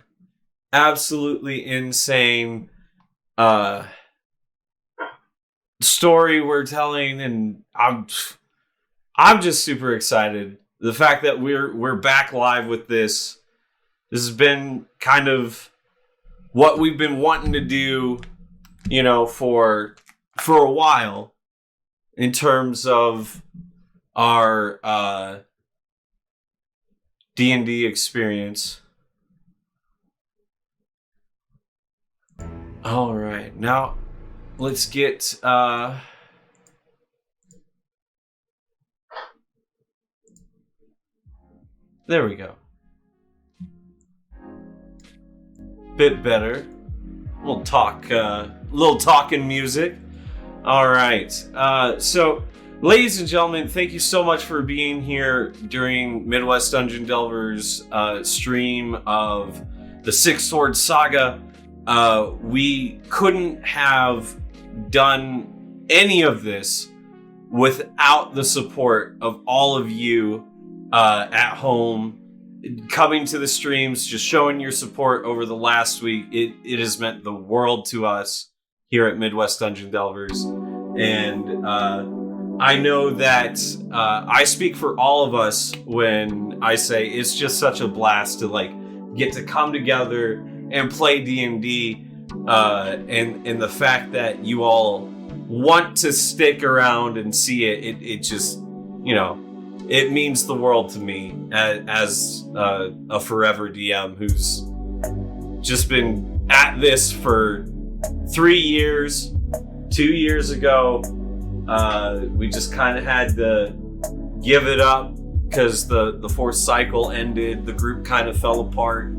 absolutely insane story we're telling, and I'm just super excited. The fact that we're back live with this has been kind of what we've been wanting to do, you know, for a while in terms of our D&D experience. All right, now let's get there we go. Bit better. Little talking music. All right. So, ladies and gentlemen, thank you so much for being here during Midwest Dungeon Delvers' stream of the Six Sword Saga. We couldn't have done any of this without the support of all of you at home, coming to the streams, just showing your support over the last week. It has meant the world to us here at Midwest Dungeon Delvers. And I know that I speak for all of us when I say it's just such a blast to like get to come together and play D&D, and the fact that you all want to stick around and see it just, you know, it means the world to me as a forever DM who's just been at this for 3 years. 2 years ago, we just kind of had to give it up because the fourth cycle ended. The group kind of fell apart,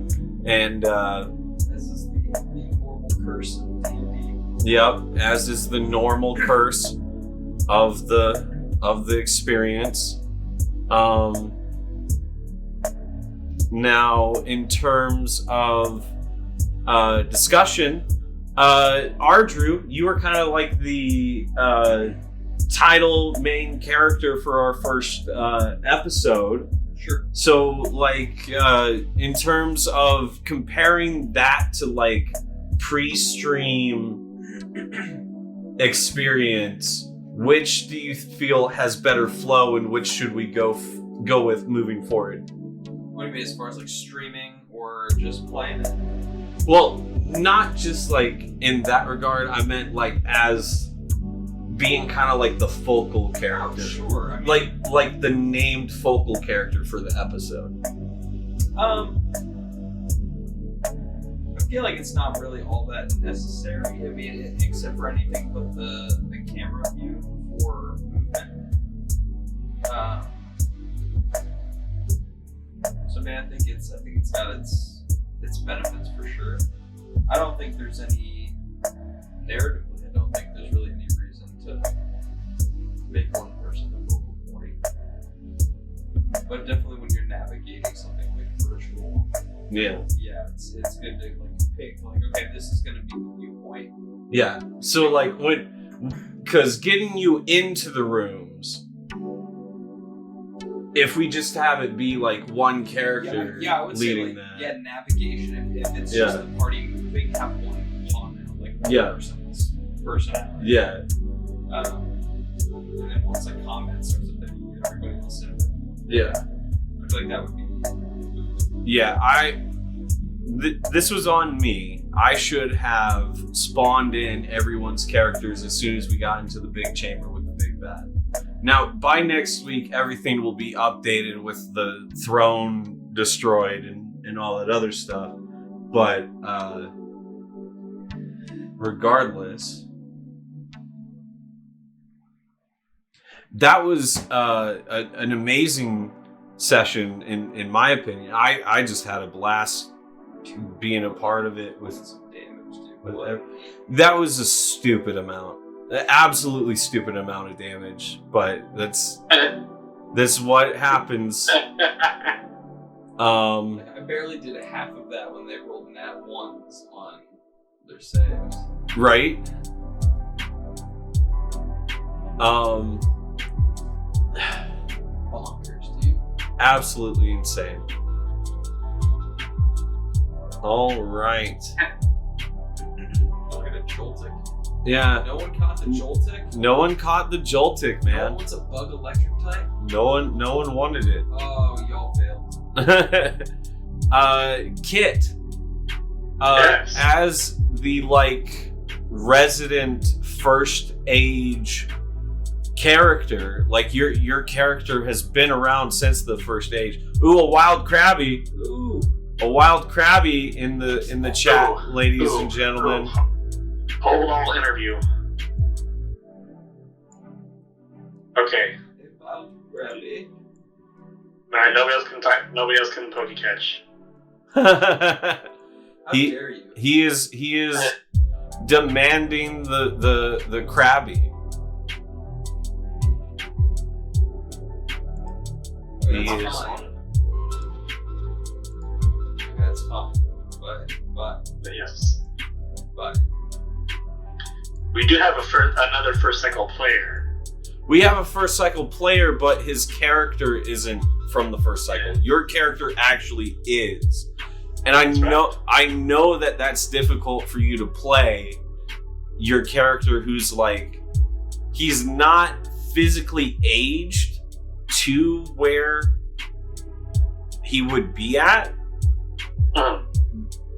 and This is the normal curse of D&D. yep, as is the normal curse of the experience. Now, in terms of discussion, Ardrew, you were kind of like the title main character for our first episode. Sure. So, like, in terms of comparing that to like pre-stream experience, which do you feel has better flow, and which should we go with moving forward? What do you mean as far as like streaming or just playing it? Well, not just like in that regard. I meant like as being kind of like the focal character. Oh, sure. I mean, Like the named focal character for the episode. I feel like it's not really all that necessary. I mean, except for anything but the camera view for movement. So, man, I think it's got its benefits for sure. I don't think there's any narratively. I don't think there's really any reason to make one person the focal point. But definitely when you're navigating something like virtual, Yeah. it's good to like pick like, okay, this is gonna be the viewpoint. Yeah. So like because getting you into the rooms, if we just have it be like one character I would leading say like, that. navigation. If it's just the party moving, have one pawn, like one person's personality. Yeah. And then once like combat starts to pick, everybody else in. Yeah. I feel like that would be. Yeah. This was on me. I should have spawned in everyone's characters as soon as we got into the big chamber with the big bad. Now, by next week, everything will be updated with the throne destroyed and all that other stuff. But regardless, that was an amazing session in my opinion. I just had a blast being a part of it with that was a stupid amount. An absolutely stupid amount of damage, but that's what happens. I barely did half of that when they rolled nat ones on their saves. Right? Bonkers, dude. Absolutely insane. All right. Look at a Joltic. Yeah. No one caught the Joltic? No one caught the Joltic, No man. one's a bug electric type? No one wanted it. Oh, y'all failed. Kit. Yes. As the resident first age character, your character has been around since the first age. Ooh, a wild crabby. Ooh. A wild crabby in the chat, ladies and gentlemen. Hold all interview. Okay. Really? Alright, nobody else can pokey catch. How He- dare you? He is demanding the crabby. He That's is. fine. That's fine. But, Yes. but. We do have another first cycle player. We have a first cycle player, but his character isn't from the first cycle. Yeah. Your character actually is, and I That's know right. I know that that's difficult for you to play. Your character, who's he's not physically aged to where he would be at, Mhm.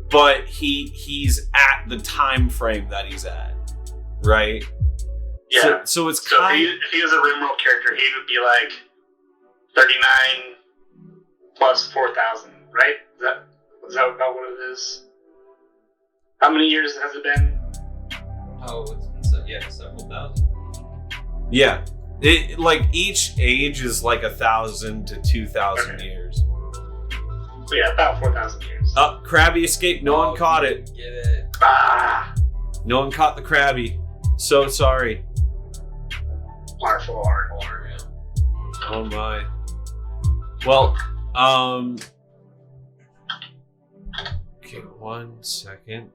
but he's at the time frame that he's at, right? Yeah. So it's So kind. if he was a RimWorld character, he would be 39 plus 4,000, right? Is that about what it is? How many years has it been? Oh, it's been several thousand. Yeah. It each age is 1,000 to 2,000 Okay. years. So yeah, about 4,000 years. Crabby escaped. No one caught it. Get it. Ah! No one caught the crabby. So sorry. Wonderful. Oh my. Well, okay, 1 second.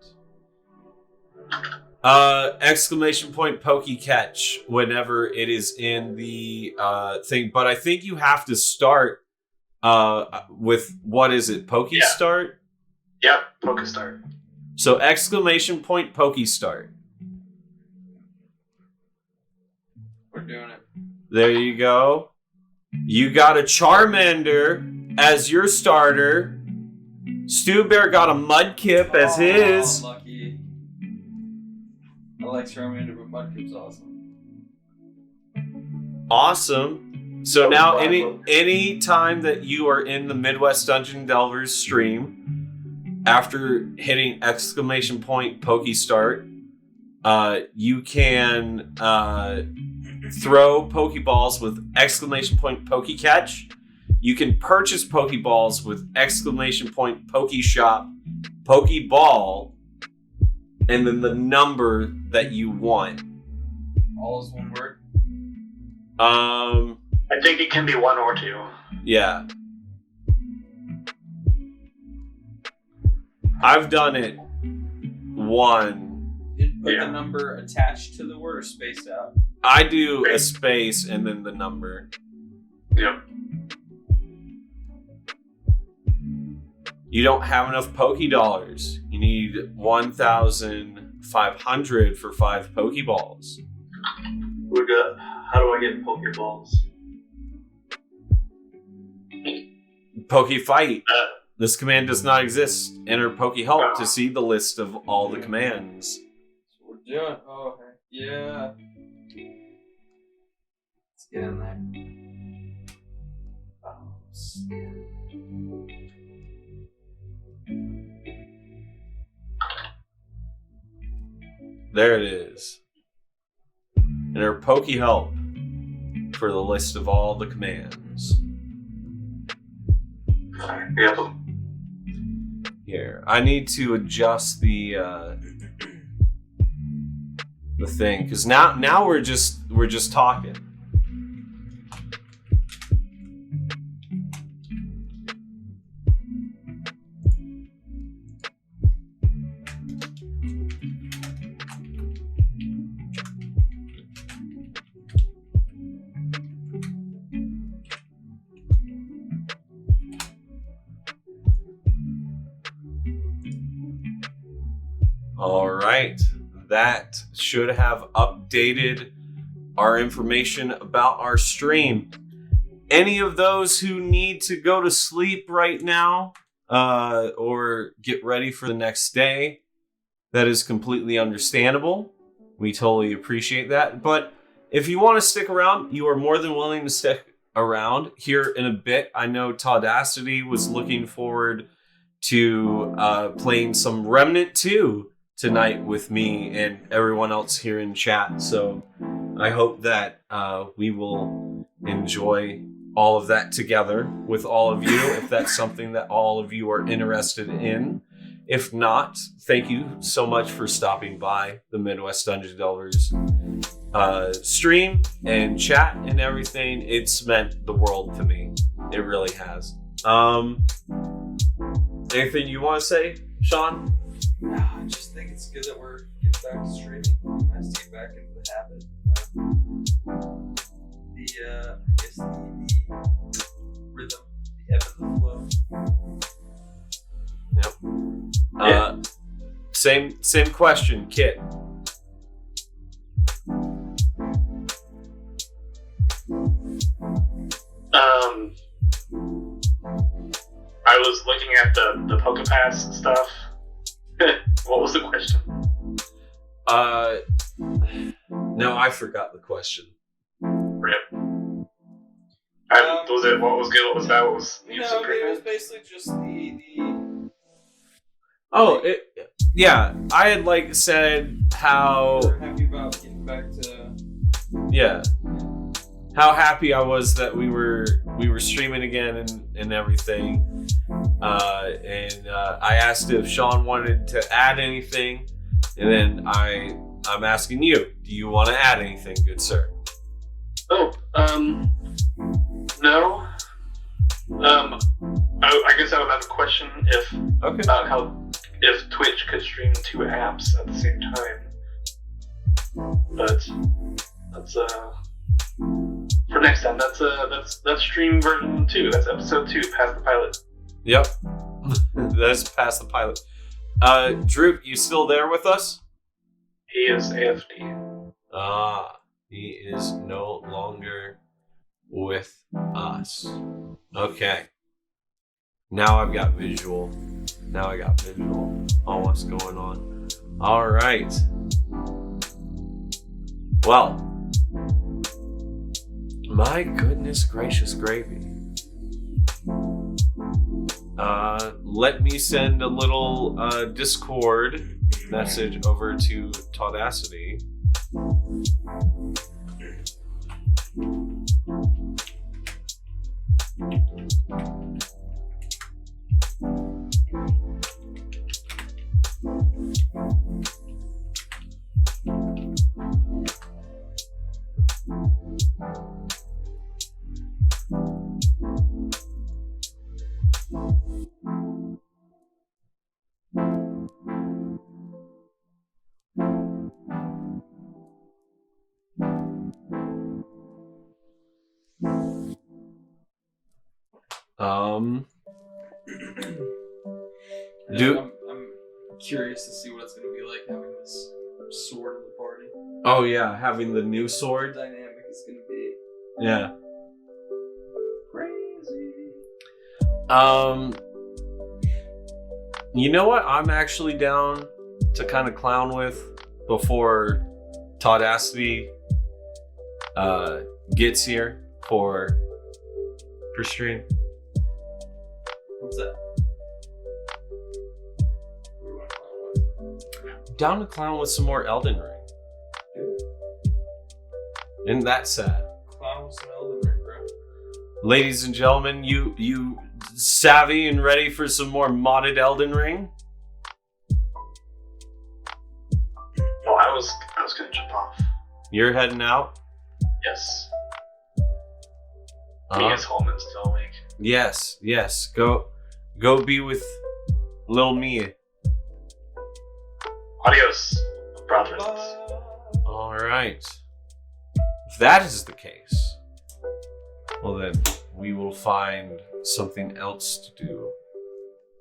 Exclamation point pokey catch whenever it is in the thing. But I think you have to start with, what is it? Pokey Yeah. start? Yep, Poke start. So exclamation point pokey start. We're doing it. There you go. You got a Charmander as your starter. Stu Bear got a Mudkip as his. Lucky. I like Charmander, but Mudkip's awesome. Awesome. So now any time that you are in the Midwest Dungeon Delvers stream, after hitting exclamation point pokey start, you can throw Pokeballs with exclamation point pokey catch. You can purchase Pokeballs with exclamation point pokey shop Pokeball, and then the number that you want. All is one word. I think it can be 1 or 2. Yeah. I've done it 1. Did put Yeah. the number attached to the word or spaced out? I do a space and then the number. Yep. You don't have enough Poke Dollars. You need 1,500 for 5 Pokeballs. How do I get Pokeballs? Poke Fight. Uh, This command does not exist. Enter Poke Help to see the list of all the commands. That's what we're doing. Oh, okay. Yeah. Let's get in there. Oh, snap. There it is. Enter Poke Help for the list of all the commands. Yep. Here, I need to adjust the thing, because now we're just talking. All right. That should have updated our information about our stream. Any of those who need to go to sleep right now or get ready for the next day, that is completely understandable. We totally appreciate that. But if you want to stick around, you are more than willing to stick around here in a bit. I know Taudacity was looking forward to playing some Remnant 2 tonight with me and everyone else here in chat. So I hope that we will enjoy all of that together with all of you, if that's something that all of you are interested in. If not, thank you so much for stopping by the Midwest Dungeon Delvers stream and chat and everything. It's meant the world to me. It really has. Anything you want to say, Sean? I just think it's good that we're getting back to streaming. Nice to get back into the habit. I guess the rhythm, the ebb and the flow. Yep. Same question, Kit. I was looking at the PokePass stuff. What was the question? No, I forgot the question. Rip. Was it what was good? What was that? What was news No, improvement? it was basically just the Oh, yeah. I had said how. we're happy about getting back to. Yeah. How happy I was that we were streaming again and everything. And I asked if Sean wanted to add anything, and then I'm asking you, do you want to add anything, good sir? Oh, no. I guess I would have a question about how if Twitch could stream 2 apps at the same time. But that's for next time. That's stream version 2. That's episode 2. Past the pilot. Yep. That's past the pilot. Droop, you still there with us? He is AFD. He is no longer with us. Okay. Now I've got visual. On what's going on. All right. Well, my goodness gracious gravy. Let me send a little Discord message over to Taudacity. I'm curious to see what it's going to be like having this sword in the party. Oh yeah, having the new sword. The dynamic is going to be Yeah. crazy. You know what? I'm actually down to kind of clown with before Taudacity gets here for stream. What's that? Down to clown with some more Elden Ring. Isn't that sad? Clown with some Elden Ring, bro. Ladies and gentlemen, you savvy and ready for some more modded Elden Ring? Well, I was gonna jump off. You're heading out? Yes. Me is home and still awake. Yes. Go be with Lil Mia. Adios, brothers. All right. If that is the case, well then we will find something else to do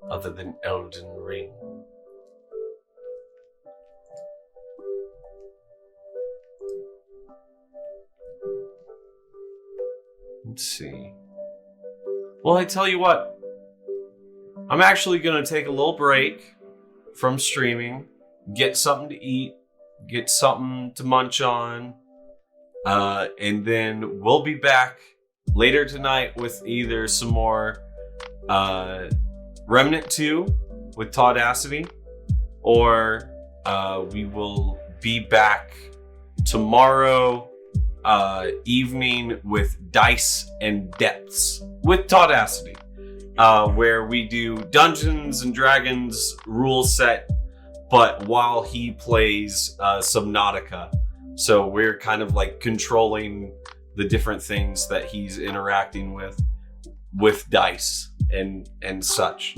other than Elden Ring. Let's see. Well, I tell you what. I'm actually going to take a little break from streaming, get something to eat, get something to munch on, and then we'll be back later tonight with either some more Remnant 2 with Toddacity, or we will be back tomorrow evening with Dice and Depths with Toddacity, where we do Dungeons and Dragons rule set, but while he plays Subnautica. So we're kind of like controlling the different things that he's interacting with dice and such.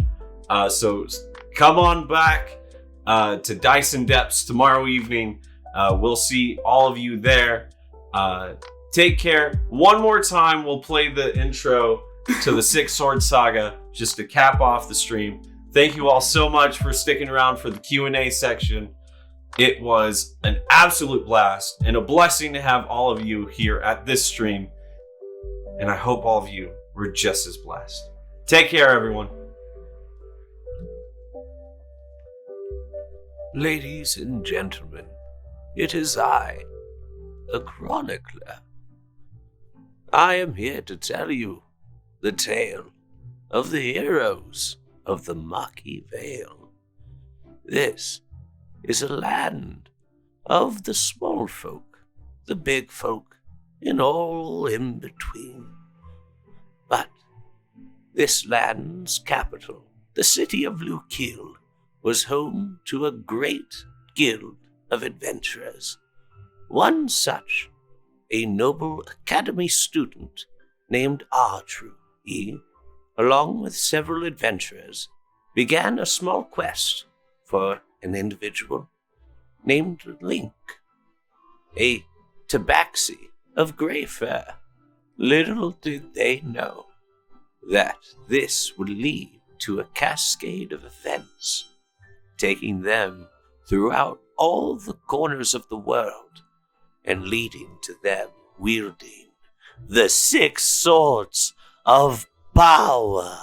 So come on back to Dice and Depths tomorrow evening. We'll see all of you there. Take care. One more time, we'll play the intro to the Six Sword Saga just to cap off the stream. Thank you all so much for sticking around for the Q&A section. It was an absolute blast and a blessing to have all of you here at this stream. And I hope all of you were just as blessed. Take care, everyone. Ladies and gentlemen, it is I, the Chronicler. I am here to tell you the tale of the heroes of the Maki Vale. This is a land of the small folk, the big folk, and all in between. But this land's capital, the city of Lukil, was home to a great guild of adventurers. One such, a noble academy student named Artru, he, along with several adventurers, began a small quest for an individual named Link, a tabaxi of gray fur. Little did they know that this would lead to a cascade of events, taking them throughout all the corners of the world and leading to them wielding the 6 swords of power.